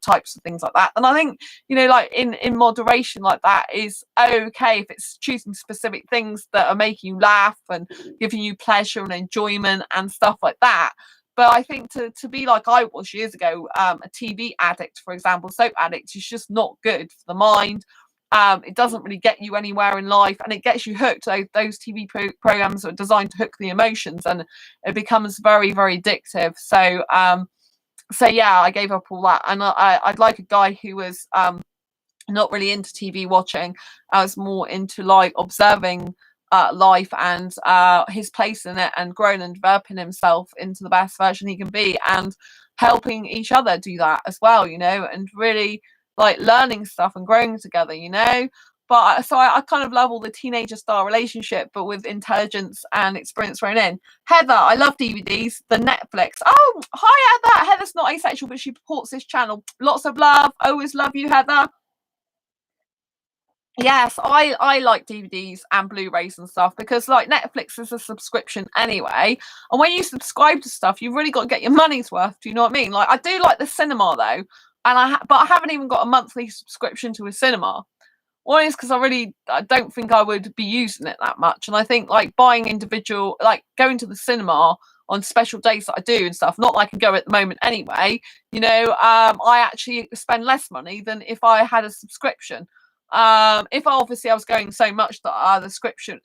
types of things like that. And I think like in moderation, like that is okay if it's choosing specific things that are making you laugh and giving you pleasure and enjoyment and stuff like that. But I think to be like I was years ago, a TV addict, for example, soap addict, is just not good for the mind. It doesn't really get you anywhere in life, and it gets you hooked. Those TV programs are designed to hook the emotions, and it becomes very, very addictive. So yeah, I gave up all that, and I'd like a guy who was not really into TV watching. I was more into like observing life and his place in it, and growing and developing himself into the best version he can be, and helping each other do that as well, and really like learning stuff and growing together, But so I kind of love all the teenager style relationship, but with intelligence and experience thrown in. Heather, I love DVDs. The Netflix. Oh, hi Heather. Heather's not asexual, but she supports this channel. Lots of love. Always love you, Heather. Yes, I like DVDs and Blu-rays and stuff, because like Netflix is a subscription anyway, and when you subscribe to stuff, you've really got to get your money's worth. Do you know what I mean? Like I do like the cinema though, and but I haven't even got a monthly subscription to a cinema. One is because I don't think I would be using it that much, and I think like buying individual, like going to the cinema on special days that I do and stuff, not like I can go at the moment anyway. I actually spend less money than if I had a subscription. If obviously I was going so much that the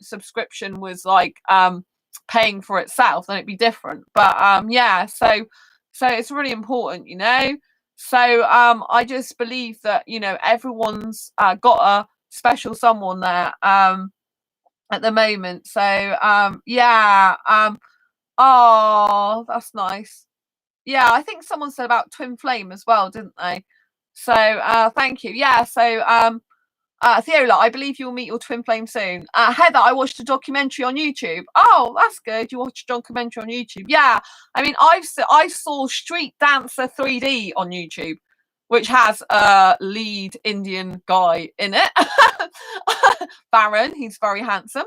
subscription was like paying for itself, then it'd be different. But yeah, so it's really important, So I just believe that everyone's got a special someone there at the moment. So yeah, oh, that's nice. Yeah, I think someone said about twin flame as well, didn't they? So thank you. Yeah, so Theola, I believe you'll meet your twin flame soon. Heather, I watched a documentary on YouTube. Oh, that's good. You watched a documentary on YouTube. Yeah, I mean, I saw Street Dancer 3D on YouTube, which has a lead Indian guy in it. Baron, he's very handsome.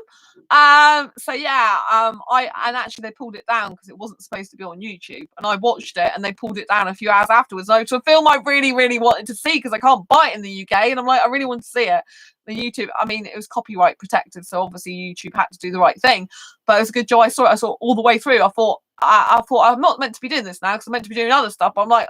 So yeah, and actually they pulled it down because it wasn't supposed to be on YouTube, and I watched it and they pulled it down a few hours afterwards. So it's a film I really, really wanted to see because I can't buy it in the UK, and I'm like, I really want to see it. The YouTube, I mean, it was copyright protected, so obviously YouTube had to do the right thing. But it was a good job. I saw it all the way through. I thought I'm not meant to be doing this now because I'm meant to be doing other stuff. But I'm like,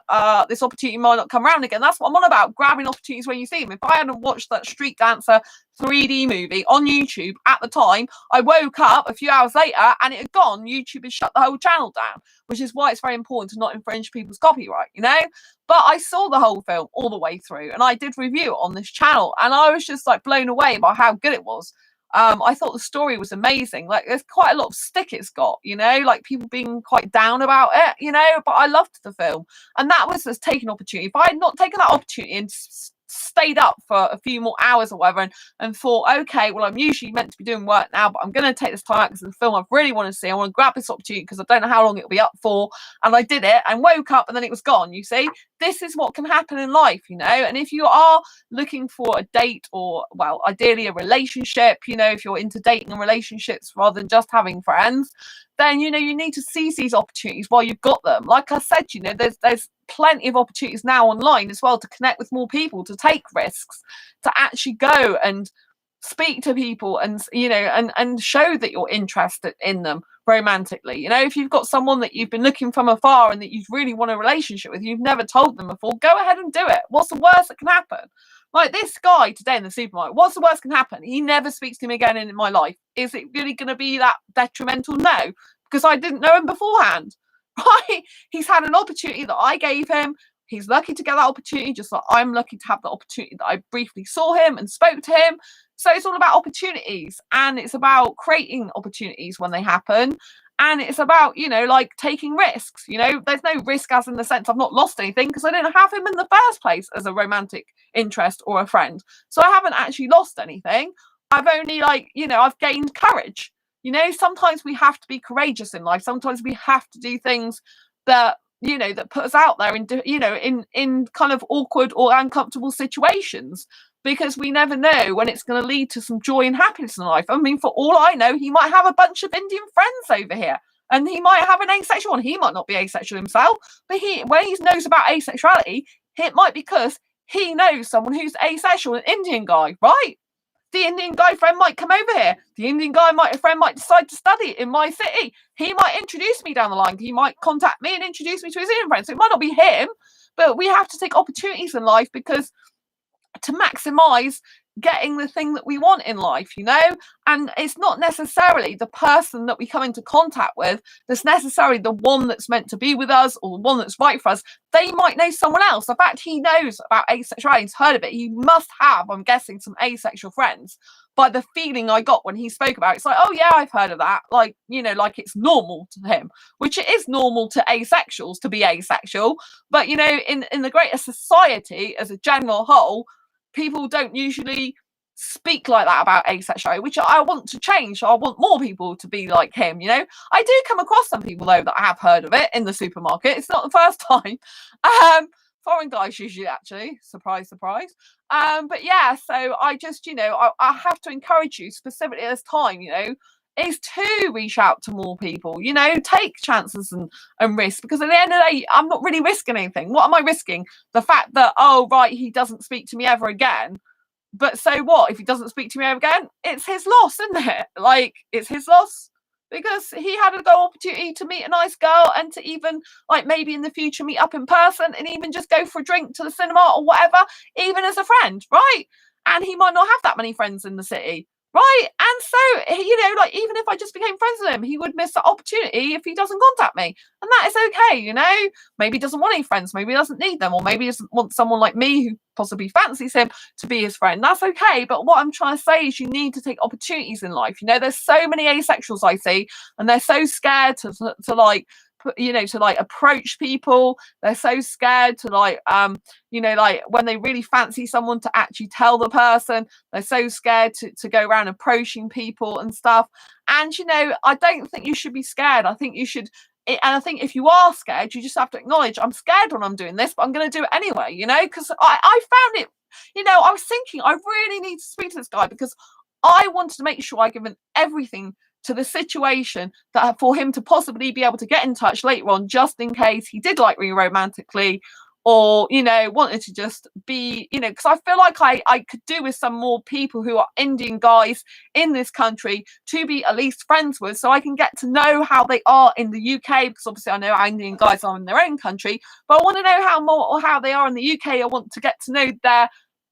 this opportunity might not come around again. That's what I'm on about, grabbing opportunities when you see them. If I hadn't watched that Street Dancer 3D movie on YouTube at the time, I woke up a few hours later and it had gone. YouTube had shut the whole channel down, which is why it's very important to not infringe people's copyright, But I saw the whole film all the way through, and I did review it on this channel, and I was just like blown away by how good it was. I thought the story was amazing. Like, there's quite a lot of stick it's got, like people being quite down about it, but I loved the film, and that was just taking opportunity. If I had not taken that opportunity and stayed up for a few more hours or whatever and thought, okay, well, I'm usually meant to be doing work now, but I'm going to take this time out because it's a film I really want to see. I want to grab this opportunity because I don't know how long it'll be up for. And I did it and woke up and then it was gone. You see, this is what can happen in life, and if you are looking for a date or, well, ideally a relationship, if you're into dating and relationships rather than just having friends, then you need to seize these opportunities while you've got them. Like I said, there's plenty of opportunities now online as well to connect with more people, to take risks, to actually go and speak to people and and show that you're interested in them romantically. If you've got someone that you've been looking from afar and that you really want a relationship with, you've never told them before, go ahead and do it. What's the worst that can happen? Like this guy today in the supermarket, what's the worst can happen? He never speaks to me again in my life. Is it really going to be that detrimental? No, because I didn't know him beforehand. Right? He's had an opportunity that I gave him. He's lucky to get that opportunity, just like I'm lucky to have the opportunity that I briefly saw him and spoke to him. So it's all about opportunities, and it's about creating opportunities when they happen. And it's about, like taking risks. There's no risk as in the sense I've not lost anything because I didn't have him in the first place as a romantic interest or a friend. So I haven't actually lost anything. I've only I've gained courage. Sometimes we have to be courageous in life. Sometimes we have to do things that that put us out there in kind of awkward or uncomfortable situations, because we never know when it's going to lead to some joy and happiness in life. I mean, for all I know, he might have a bunch of Indian friends over here, and he might have an asexual, and he might not be asexual himself, but when he knows about asexuality, it might be because he knows someone who's asexual, an Indian guy, right? The Indian guy friend might come over here. The Indian guy friend might decide to study in my city. He might introduce me down the line. He might contact me and introduce me to his Indian friends. So it might not be him, but we have to take opportunities in life because to maximize getting the thing that we want in life, and it's not necessarily the person that we come into contact with that's necessarily the one that's meant to be with us or the one that's right for us. They might know someone else. In fact, he knows about asexuality, he's heard of it. He must have, I'm guessing, some asexual friends by the feeling I got when he spoke about it. It's like, oh yeah, I've heard of that, like it's normal to him, which it is normal to asexuals to be asexual, but in the greater society as a general whole, people don't usually speak like that about asexuality, which I want to change. I want more people to be like him. I do come across some people though that have heard of it in the supermarket. It's not the first time. Foreign guys usually, actually, surprise, surprise. But yeah, so I just I have to encourage you specifically at this time, is to reach out to more people, take chances and risk, because at the end of the day, I'm not really risking anything. What am I risking? The fact that, oh right, he doesn't speak to me ever again. But so what if he doesn't speak to me ever again? It's his loss, isn't it? Like, it's his loss, because he had a go opportunity to meet a nice girl and to even maybe in the future meet up in person and even just go for a drink to the cinema or whatever, even as a friend, right? And he might not have that many friends in the city. Right. And so, even if I just became friends with him, he would miss the opportunity if he doesn't contact me. And that is okay, Maybe he doesn't want any friends. Maybe he doesn't need them. Or maybe he doesn't want someone like me who possibly fancies him to be his friend. That's okay. But what I'm trying to say is you need to take opportunities in life. There's so many asexuals I see, and they're so scared to approach people. They're so scared to when they really fancy someone, to actually tell the person. They're so scared to go around approaching people and stuff. And I don't think you should be scared. I think you should, and I think if you are scared, you just have to acknowledge, I'm scared when I'm doing this, but I'm going to do it anyway, because I found it, I was thinking I really need to speak to this guy because I wanted to make sure I given everything to the situation that for him to possibly be able to get in touch later on, just in case he did like me romantically, or wanted to just be, because I feel like I could do with some more people who are Indian guys in this country to be at least friends with, so I can get to know how they are in the UK, because obviously I know how Indian guys are in their own country, but I want to know how they are in the UK. I want to get to know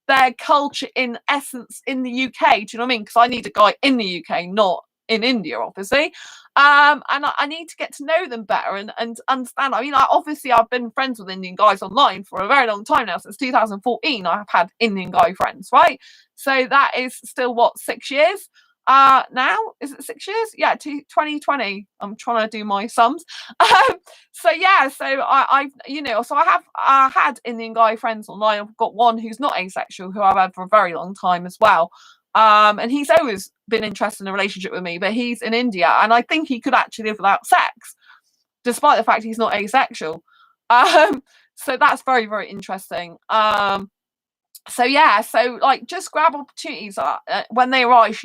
their culture in essence in the UK. Do you know what I mean? Because I need a guy in the UK, not in India, obviously. And I need to get to know them better and understand. I mean, obviously I've been friends with Indian guys online for a very long time now. Since 2014 I've had Indian guy friends, right? So that is still 6 years now. Is it 6 years? Yeah, 2020. I'm trying to do my sums. So yeah, so I've so I have had Indian guy friends online. I've got one who's not asexual, who I've had for a very long time as well. And he's always been interested in a relationship with me, but he's in India, and I think he could actually live without sex, despite the fact he's not asexual. So that's very, very interesting. So yeah, so just grab opportunities when they arise,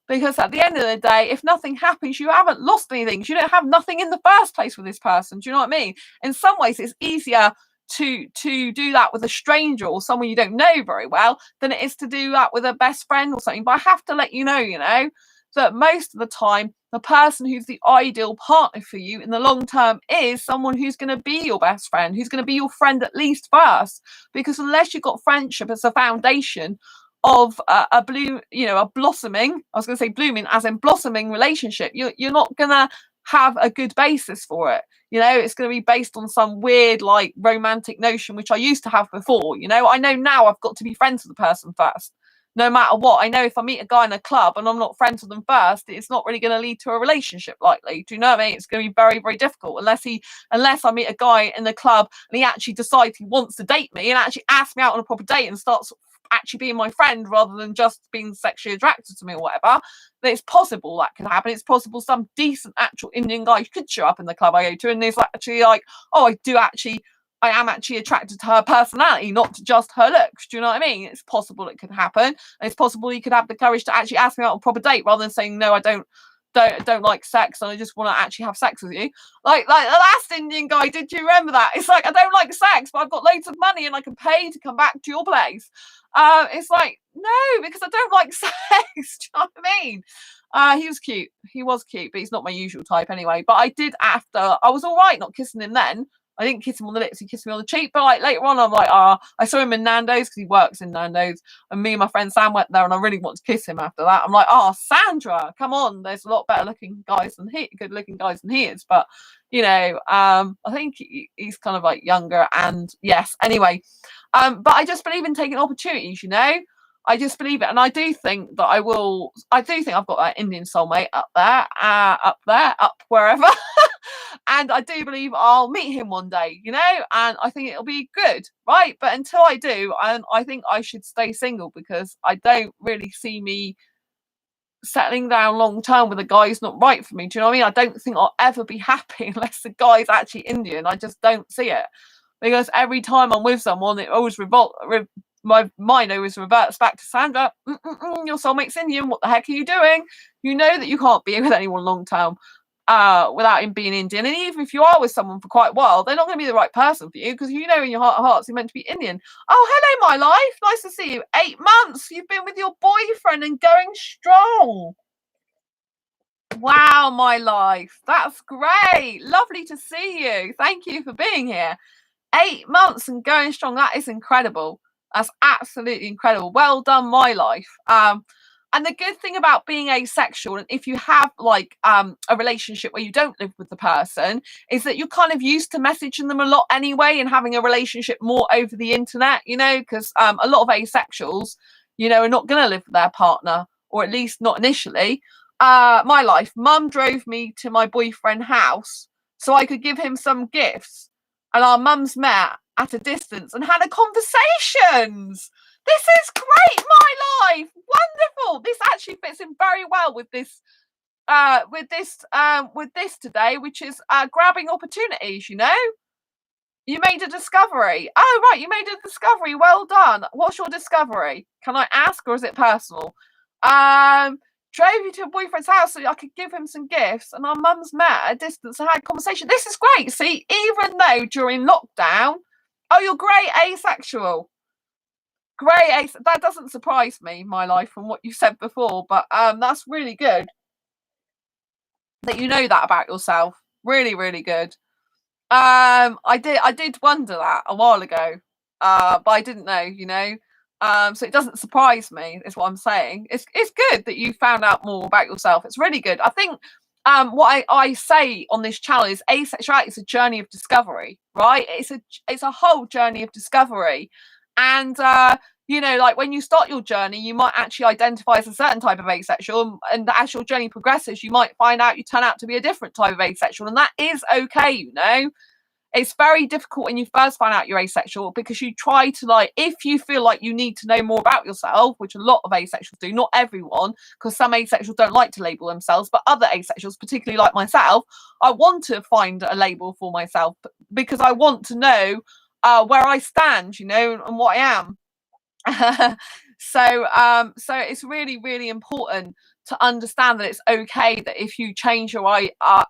because at the end of the day, if nothing happens, you haven't lost anything. You don't have nothing in the first place with this person. Do you know what I mean? In some ways, it's easier to do that with a stranger or someone you don't know very well than it is to do that with a best friend or something. But I have to let you know that most of the time the person who's the ideal partner for you in the long term is someone who's going to be your best friend, who's going to be your friend at least first, because unless you've got friendship as a foundation of a blossoming, I was going to say blooming as in blossoming relationship, you're not gonna have a good basis for it. You know, it's going to be based on some weird, like, romantic notion, which I used to have before. You know, I know now I've got to be friends with the person first, no matter what. I know if I meet a guy in a club and I'm not friends with them first, it's not really going to lead to a relationship likely. Do you know what I mean? It's going to be very, very difficult unless I meet a guy in the club and he actually decides he wants to date me and actually asks me out on a proper date and starts actually being my friend rather than just being sexually attracted to me or whatever. That it's possible that could happen. It's possible some decent actual Indian guy could show up in the club I go to and there's actually like, oh, I am actually attracted to her personality, not to just her looks. Do you know what I mean? It's possible it could happen. And it's possible you could have the courage to actually ask me out on a proper date rather than saying, no, I don't like sex and I just want to actually have sex with you. Like the last Indian guy, did you remember that? It's like, I don't like sex, but I've got loads of money and I can pay to come back to your place. It's like, no, because I don't like sex. Do you know what I mean? He was cute. He was cute, but he's not my usual type anyway. But I was all right not kissing him then. I didn't kiss him on the lips, he kissed me on the cheek. But like later on, I'm like, I saw him in Nando's because he works in Nando's. And me and my friend Sam went there and I really want to kiss him after that. I'm like, Sandra, come on. There's a lot better looking guys than good looking guys than he is. But, you know, I think he's kind of like younger and yes, anyway. But I just believe in taking opportunities, you know. I just believe it. And I do think that I do think I've got that Indian soulmate up wherever. And I do believe I'll meet him one day, you know, and I think it'll be good, right? But until I do, I think I should stay single because I don't really see me settling down long term with a guy who's not right for me. Do you know what I mean? I don't think I'll ever be happy unless the guy's actually Indian. I just don't see it. Because every time I'm with someone, it always my mind always reverts back to Sandra. Your soulmate's Indian. What the heck are you doing? You know that you can't be with anyone long term without him being Indian. And even if you are with someone for quite a while, they're not going to be the right person for you because you know in your heart of hearts you're meant to be Indian. Oh, hello, my life. Nice to see you. 8 months. You've been with your boyfriend and going strong. Wow, my life. That's great. Lovely to see you. Thank you for being here. 8 months and going strong. That is incredible. That's absolutely incredible. Well done, my life. And the good thing about being asexual, and if you have like a relationship where you don't live with the person, is that you're kind of used to messaging them a lot anyway and having a relationship more over the internet, you know, because a lot of asexuals, you know, are not going to live with their partner, or at least not initially. My life, mum drove me to my boyfriend's house so I could give him some gifts. And our mums met at a distance and had a conversations. This is great, my life. Wonderful. This actually fits in very well with this today, which is grabbing opportunities, you know. You made a discovery. Oh, right, you made a discovery. Well done. What's your discovery? Can I ask, or is it personal? Drove you to a boyfriend's house so I could give him some gifts, and our mums met at a distance and had a conversation. This is great. See, even though during lockdown, you're great asexual. Great, that doesn't surprise me, my life, from what you said before, but that's really good that you know that about yourself. Really, really good. I did wonder that a while ago, but I didn't know, you know. So it doesn't surprise me, is what I'm saying. It's good that you found out more about yourself. It's really good. I think what I say on this channel is asexuality is a journey of discovery, right? It's a whole journey of discovery. And you know, like when you start your journey, you might actually identify as a certain type of asexual, and as your journey progresses, you might find out you turn out to be a different type of asexual, and that is okay, you know. It's very difficult when you first find out you're asexual because you try to, like, if you feel like you need to know more about yourself, which a lot of asexuals do, not everyone, because some asexuals don't like to label themselves, but other asexuals, particularly like myself, I want to find a label for myself because I want to know where I stand, you know, and what I am. So it's really, really important to understand that it's okay that if you change your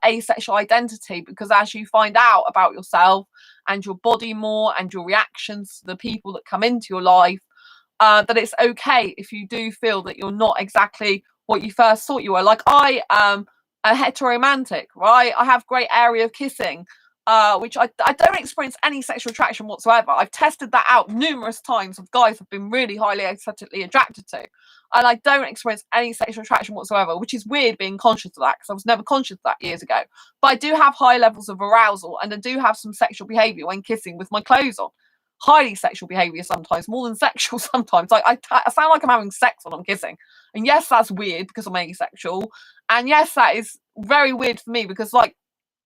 asexual identity, because as you find out about yourself and your body more and your reactions to the people that come into your life, that it's okay if you do feel that you're not exactly what you first thought you were. Like I am a heteromantic, right? I have great area of kissing. which I don't experience any sexual attraction whatsoever. I've tested that out numerous times with guys I've been really highly aesthetically attracted to, and I don't experience any sexual attraction whatsoever, which is weird being conscious of that because I was never conscious of that years ago. But I do have high levels of arousal, and I do have some sexual behaviour when kissing with my clothes on. Highly sexual behaviour sometimes, more than sexual sometimes. Like I sound like I'm having sex when I'm kissing. And yes, that's weird because I'm asexual. And yes, that is very weird for me because, like,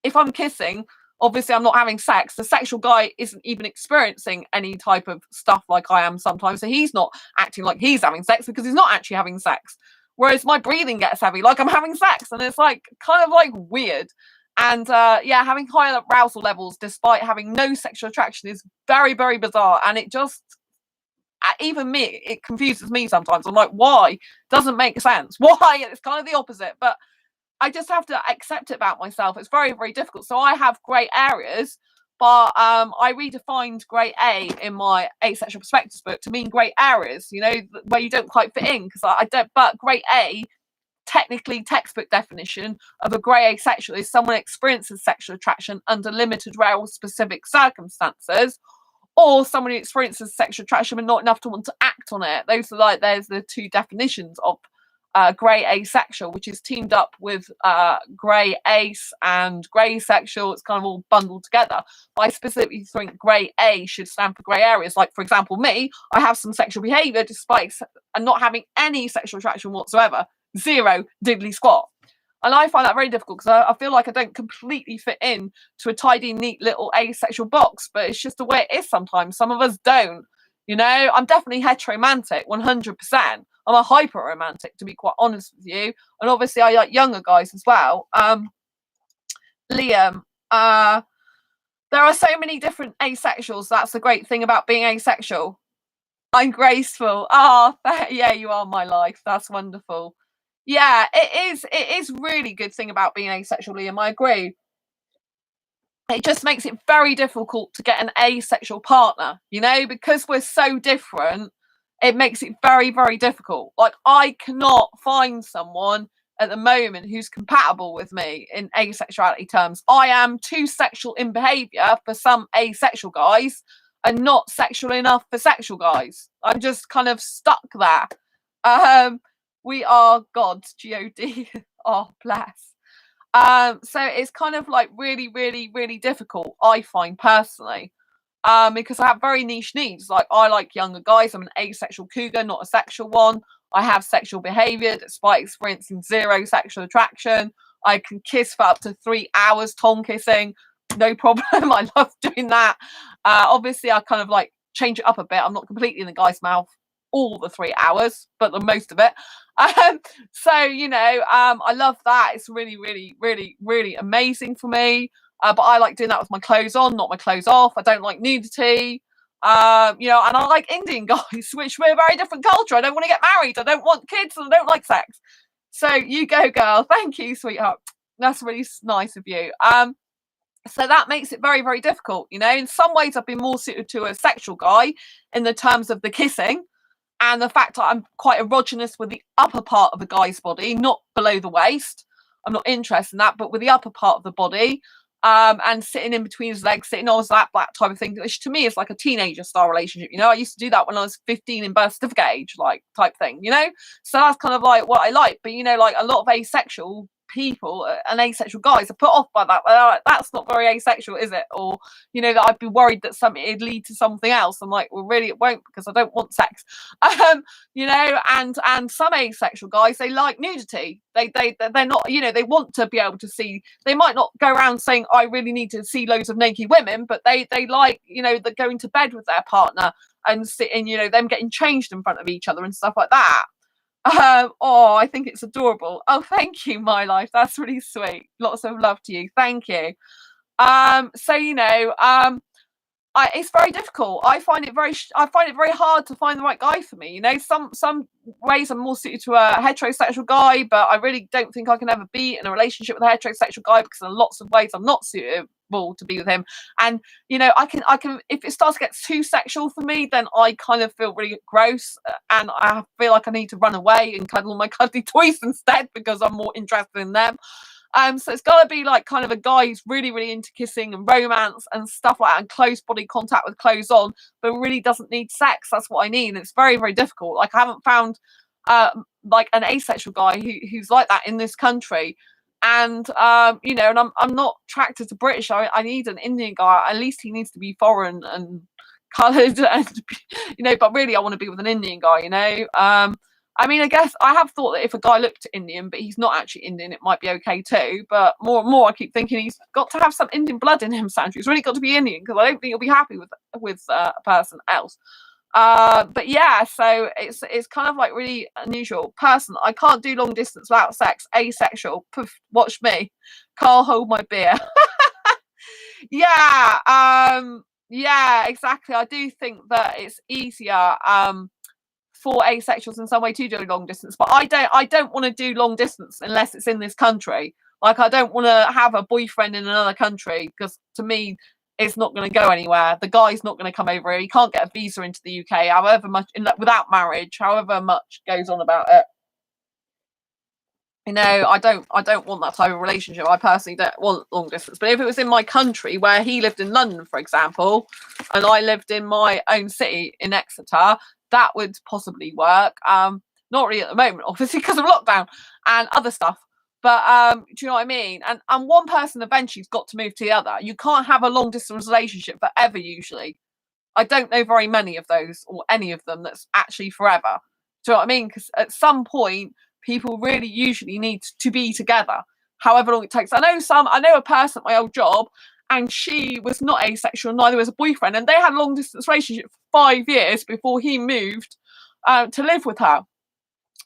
if I'm kissing, obviously I'm not having sex. The sexual guy isn't even experiencing any type of stuff like I am sometimes. So he's not acting like he's having sex because he's not actually having sex. Whereas my breathing gets heavy like I'm having sex. And it's like kind of like weird. And yeah, having high arousal levels despite having no sexual attraction is very, very bizarre. And it just, even me, it confuses me sometimes. I'm like, why? Doesn't make sense. Why? It's kind of the opposite. But I just have to accept it about myself. It's very, very difficult. So I have grey areas, but I redefined grey A in my asexual perspectives book to mean grey areas, you know, where you don't quite fit in, because I don't, but grey A, technically textbook definition of a grey asexual is someone experiences sexual attraction under limited, rare, or specific circumstances, or someone who experiences sexual attraction but not enough to want to act on it. Those are like, there's the two definitions of grey asexual, which is teamed up with grey ace and grey sexual. It's kind of all bundled together. But I specifically think grey A should stand for grey areas. Like, for example, me, I have some sexual behaviour despite not having any sexual attraction whatsoever. Zero diddly squat. And I find that very difficult because I feel like I don't completely fit in to a tidy, neat little asexual box, but it's just the way it is sometimes. Some of us don't. You know, I'm definitely heteromantic, 100%. I'm a hyper romantic, to be quite honest with you. And obviously I like younger guys as well. Liam, there are so many different asexuals. That's the great thing about being asexual. I'm graceful. Oh, yeah, you are my life. That's wonderful. Yeah, it is really good thing about being asexual, Liam. I agree. It just makes it very difficult to get an asexual partner, you know, because we're so different. It makes it very, very difficult. Like, I cannot find someone at the moment who's compatible with me in asexuality terms. I am too sexual in behaviour for some asexual guys and not sexual enough for sexual guys. I'm just kind of stuck there. We are gods, G-O-D. Oh, bless. So it's kind of like really, really, really difficult, I find personally. Because I have very niche needs. Like, I like younger guys. I'm an asexual cougar, not a sexual one. I have sexual behaviour despite experiencing zero sexual attraction. I can kiss for up to 3 hours, tongue kissing, no problem. I love doing that. Obviously, I kind of like change it up a bit. I'm not completely in the guy's mouth all the 3 hours, but the most of it. So, you know, I love that. It's really, really, really, really amazing for me. But I like doing that with my clothes on, not my clothes off. I don't like nudity. You know, and I like Indian guys, which we're a very different culture. I don't want to get married. I don't want kids, and I don't like sex. So you go, girl. Thank you, sweetheart. That's really nice of you. So that makes it very, very difficult. You know, in some ways I've been more suited to a sexual guy in the terms of the kissing and the fact that I'm quite erogenous with the upper part of the guy's body, not below the waist. I'm not interested in that, but with the upper part of the body. And sitting in between his legs, sitting on his lap, that type of thing, which to me is like a teenager style relationship. You know, I used to do that when I was 15 in birth certificate age, like type thing, you know? So that's kind of like what I like. But, you know, like a lot of asexual people and asexual guys are put off by that. They're like, that's not very asexual, is it? Or, you know, that I'd be worried that it'd lead to something else. I'm like, well, really, it won't, because I don't want sex. You know, and some asexual guys, they like nudity. They're not, you know, they want to be able to see. They might not go around saying, I really need to see loads of naked women, but they like, you know, the going to bed with their partner and sitting, you know, them getting changed in front of each other and stuff like that. Oh, I think it's adorable. Oh, thank you, my life. That's really sweet. Lots of love to you. Thank you. So, you know, it's very difficult. I find it very hard to find the right guy for me. You know, some ways I'm more suited to a heterosexual guy, but I really don't think I can ever be in a relationship with a heterosexual guy because in lots of ways I'm not suitable to be with him. And you know, I can if it starts to get too sexual for me, then I kind of feel really gross, and I feel like I need to run away and cuddle my cuddly toys instead because I'm more interested in them. So it's got to be like kind of a guy who's really, really into kissing and romance and stuff like that, and close body contact with clothes on, but really doesn't need sex. That's what I need. And it's very, very difficult. Like, I haven't found like an asexual guy who's like that in this country. And you know, and I'm not attracted to British. I need an Indian guy. At least he needs to be foreign and coloured, and you know. But really, I want to be with an Indian guy. You know. I mean, I guess I have thought that if a guy looked Indian, but he's not actually Indian, it might be okay too. But more and more, I keep thinking he's got to have some Indian blood in him, Sandra. He's really got to be Indian, because I don't think he'll be happy with a person else. But yeah, so it's kind of like really unusual. Person, I can't do long distance without sex. Asexual. Poof, watch me. Can't hold my beer. Yeah, exactly. I do think that it's easier for asexuals in some way to do long distance, but I don't want to do long distance unless it's in this country. Like, I don't want to have a boyfriend in another country, because to me it's not going to go anywhere. The guy's not going to come over here. He can't get a visa into the UK, however much, without marriage, however much goes on about it. You know, I don't want that type of relationship. I personally don't want long distance. But if it was in my country, where he lived in London, for example, and I lived in my own city in Exeter, that would possibly work. Not really at the moment, obviously, because of lockdown and other stuff. But do you know what I mean? And one person eventually's got to move to the other. You can't have a long distance relationship forever, usually. I don't know very many of those, or any of them, that's actually forever. Do you know what I mean? Because at some point, people really usually need to be together, however long it takes. I know a person at my old job, and she was not asexual, neither was a boyfriend, and they had a long distance relationship for 5 years before he moved to live with her.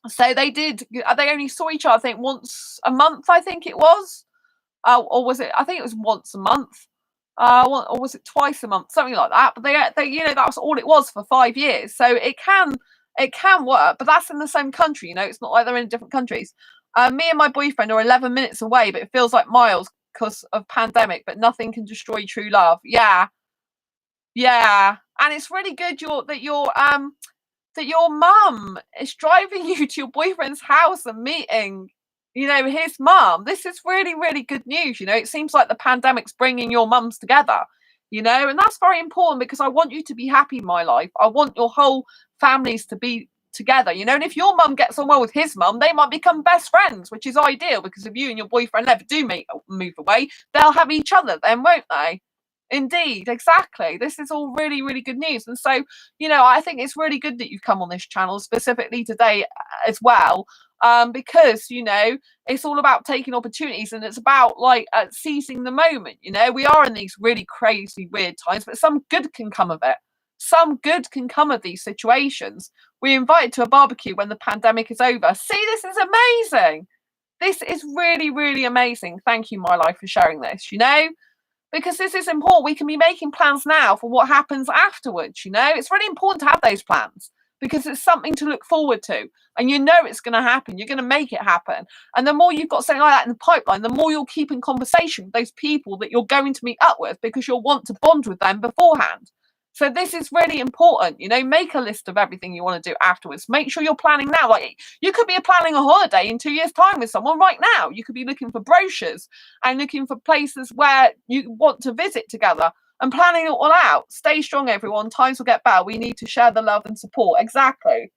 So they only saw each other, I think, once a month, I think it was. Or was it, I think it was once a month. Or was it twice a month, something like that. But they you know, that was all it was for 5 years. So it can work, but that's in the same country. You know, it's not like they're in different countries. Me and my boyfriend are 11 minutes away, but it feels like miles because of pandemic. But nothing can destroy true love. Yeah, and it's really good that your mum is driving you to your boyfriend's house and meeting, you know, his mum. This is really, really good news. You know, it seems like the pandemic's bringing your mums together, you know, and that's very important, because I want you to be happy in my life. I want your whole families to be together, you know. And if your mum gets on well with his mum, they might become best friends, which is ideal, because if you and your boyfriend ever do move away, they'll have each other then, won't they? Indeed, exactly. This is all really, really good news. And so, you know, I think it's really good that you've come on this channel specifically today as well, because, you know, it's all about taking opportunities, and it's about like seizing the moment. You know, we are in these really crazy, weird times, but some good can come of it. Some good can come of these situations. We invited to a barbecue when the pandemic is over. See, this is amazing. This is really, really amazing. Thank you, my life, for sharing this, you know, because this is important. We can be making plans now for what happens afterwards, you know. It's really important to have those plans, because it's something to look forward to, and you know it's going to happen. You're going to make it happen. And the more you've got something like that in the pipeline, the more you'll keep in conversation with those people that you're going to meet up with, because you'll want to bond with them beforehand. So this is really important, you know. Make a list of everything you want to do afterwards. Make sure you're planning now. Like, you could be planning a holiday in 2 years' time with someone right now. You could be looking for brochures and looking for places where you want to visit together, and planning it all out. Stay strong, everyone. Times will get better. We need to share the love and support. Exactly.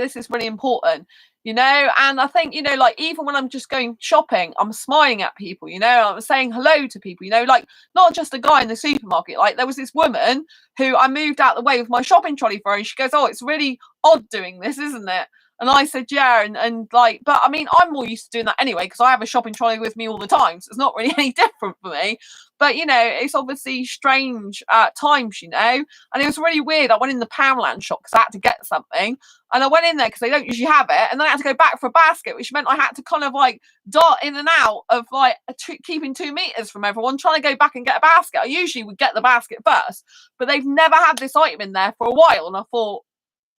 This is really important, you know. And I think, you know, like, even when I'm just going shopping, I'm smiling at people, you know. I'm saying hello to people, you know, like, not just a guy in the supermarket. Like, there was this woman who I moved out the way with my shopping trolley for her, and she goes, "Oh, it's really odd doing this, isn't it?" And I said, yeah, and like, but I mean, I'm more used to doing that anyway, because I have a shopping trolley with me all the time, so it's not really any different for me. But, you know, it's obviously strange times, you know. And it was really weird. I went in the Poundland shop because I had to get something, and I went in there because they don't usually have it, and then I had to go back for a basket, which meant I had to kind of like dart in and out of like keeping 2 meters from everyone, trying to go back and get a basket. I usually would get the basket first, but they've never had this item in there for a while, and I thought,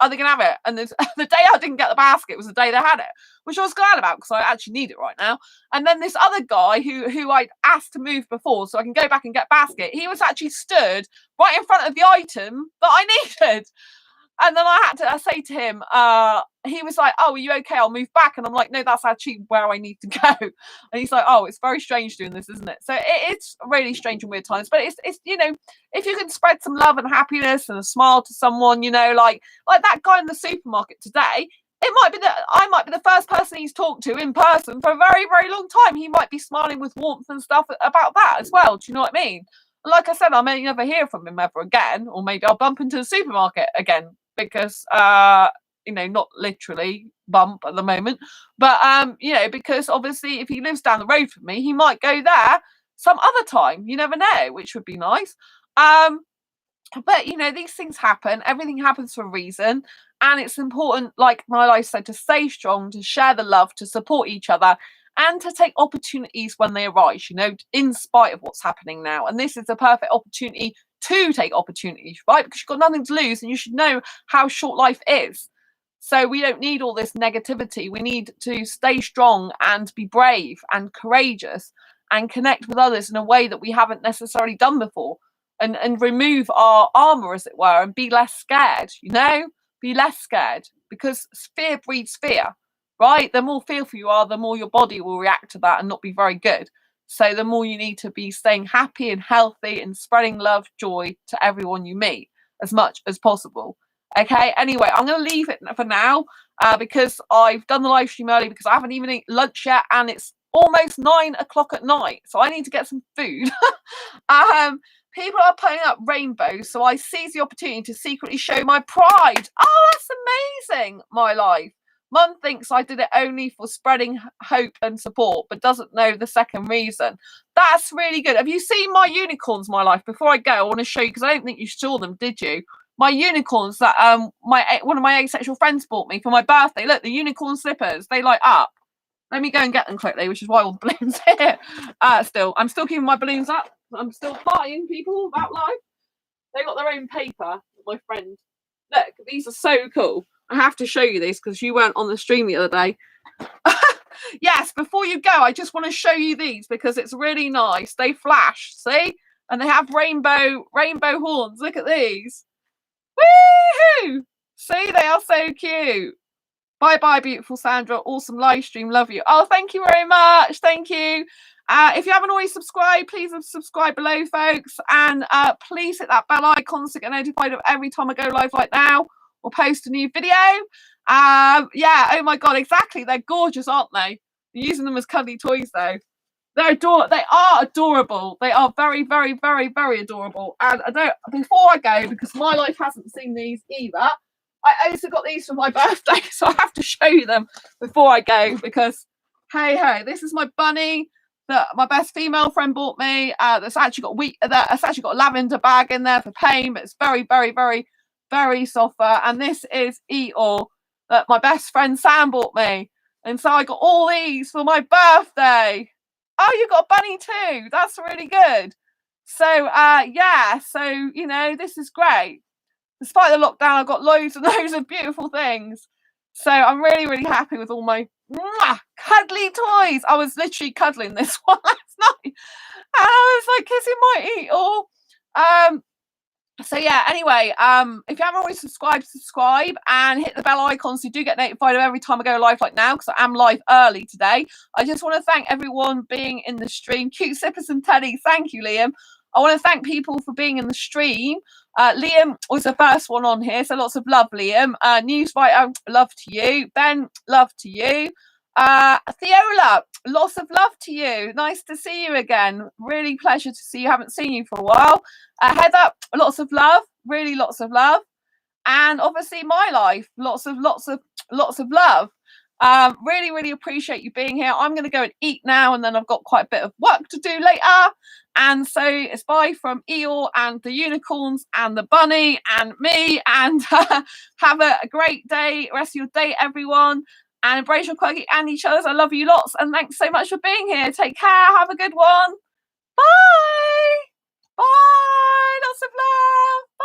are they going to have it? And the day I didn't get the basket was the day they had it, which I was glad about, because I actually need it right now. And then this other guy who I'd asked to move before so I can go back and get basket, he was actually stood right in front of the item that I needed. And then I had to say to him, he was like, "Oh, are you okay? I'll move back." And I'm like, "No, that's actually where I need to go." And he's like, "Oh, it's very strange doing this, isn't it?" So it's really strange and weird times. But it's if you can spread some love and happiness and a smile to someone, like that guy in the supermarket today. It might be that I might be the first person he's talked to in person for a very, very long time. He might be smiling with warmth and stuff about that as well. Do you know what I mean? Like I said, I may never hear from him ever again, or maybe I'll bump into the supermarket again because not literally bump at the moment, but because obviously if he lives down the road from me, he might go there some other time. You never know, which would be nice. But these things happen. Everything happens for a reason, and it's important, like my life said, to stay strong, to share the love, to support each other, and to take opportunities when they arise, in spite of what's happening now. And this is a perfect opportunity to take opportunities, right? Because you've got nothing to lose and you should know how short life is. So we don't need all this negativity. We need to stay strong and be brave and courageous and connect with others in a way that we haven't necessarily done before, and remove our armor, as it were, and be less scared, be less scared, because fear breeds fear. Right? The more fearful you are, the more your body will react to that and not be very good. So the more you need to be staying happy and healthy and spreading love, joy to everyone you meet as much as possible. Okay, anyway, I'm going to leave it for now because I've done the live stream early because I haven't even eaten lunch yet and it's almost 9 o'clock at night. So I need to get some food. People are putting up rainbows, so I seize the opportunity to secretly show my pride. Oh, that's amazing, my life. Mum thinks I did it only for spreading hope and support, but doesn't know the second reason. That's really good. Have you seen my unicorns, my life? Before I go, I want to show you, because I don't think you saw them, did you? My unicorns that one of my asexual friends bought me for my birthday. Look, the unicorn slippers, they light up. Let me go and get them quickly, which is why all the balloons here. I'm still keeping my balloons up. I'm still partying, people, about life. They got their own paper, my friend. Look, these are so cool. I have to show you this because you weren't on the stream the other day. Yes, before you go, I just want to show you these because it's really nice. They flash, see? And they have rainbow horns. Look at these. Woohoo! See, they are so cute. Bye, beautiful Sandra. Awesome live stream. Love you. Oh, thank you very much. Thank you. If you haven't already subscribed, please subscribe below, folks. And please hit that bell icon to get notified of every time I go live like now or post a new video. Yeah, oh my God, exactly. They're gorgeous, aren't they? You're using them as cuddly toys, though. They are adorable. They are very, very, very, very adorable. And before I go, because my life hasn't seen these either, I also got these for my birthday, so I have to show you them before I go because, hey, this is my bunny that my best female friend bought me. That's actually got a lavender bag in there for pain, but it's very, very, very, very soft fur. And this is Eeyore that my best friend Sam bought me. And so I got all these for my birthday. Oh, you got a bunny too. That's really good. So, yeah. So, this is great. Despite the lockdown, I've got loads and loads of beautiful things. So I'm really, really happy with all my cuddly toys. I was literally cuddling this one last night. And I was like kissing my Eeyore. So yeah, anyway, if you haven't already subscribe and hit the bell icon so you do get notified of every time I go live like now, because I am live early today. I just want to thank everyone being in the stream. Cute Sippers and Teddy, thank you, Liam. I want to thank people for being in the stream. Liam was the first one on here, so lots of love, Liam. Newswriter, love to you. Ben, love to you. Theola, lots of love to you. Nice to see you again. Really pleasure to see you. Haven't seen you for a while. Heather, lots of love. Really lots of love. And obviously my life, lots of love. Really, really appreciate you being here. I'm going to go and eat now, and then I've got quite a bit of work to do later. And so it's bye from Eeyore and the unicorns and the bunny and me. And have a great day, rest of your day, everyone. And embrace your quirky and each other's. I love you lots. And thanks so much for being here. Take care. Have a good one. Bye. Bye. Lots of love. Bye.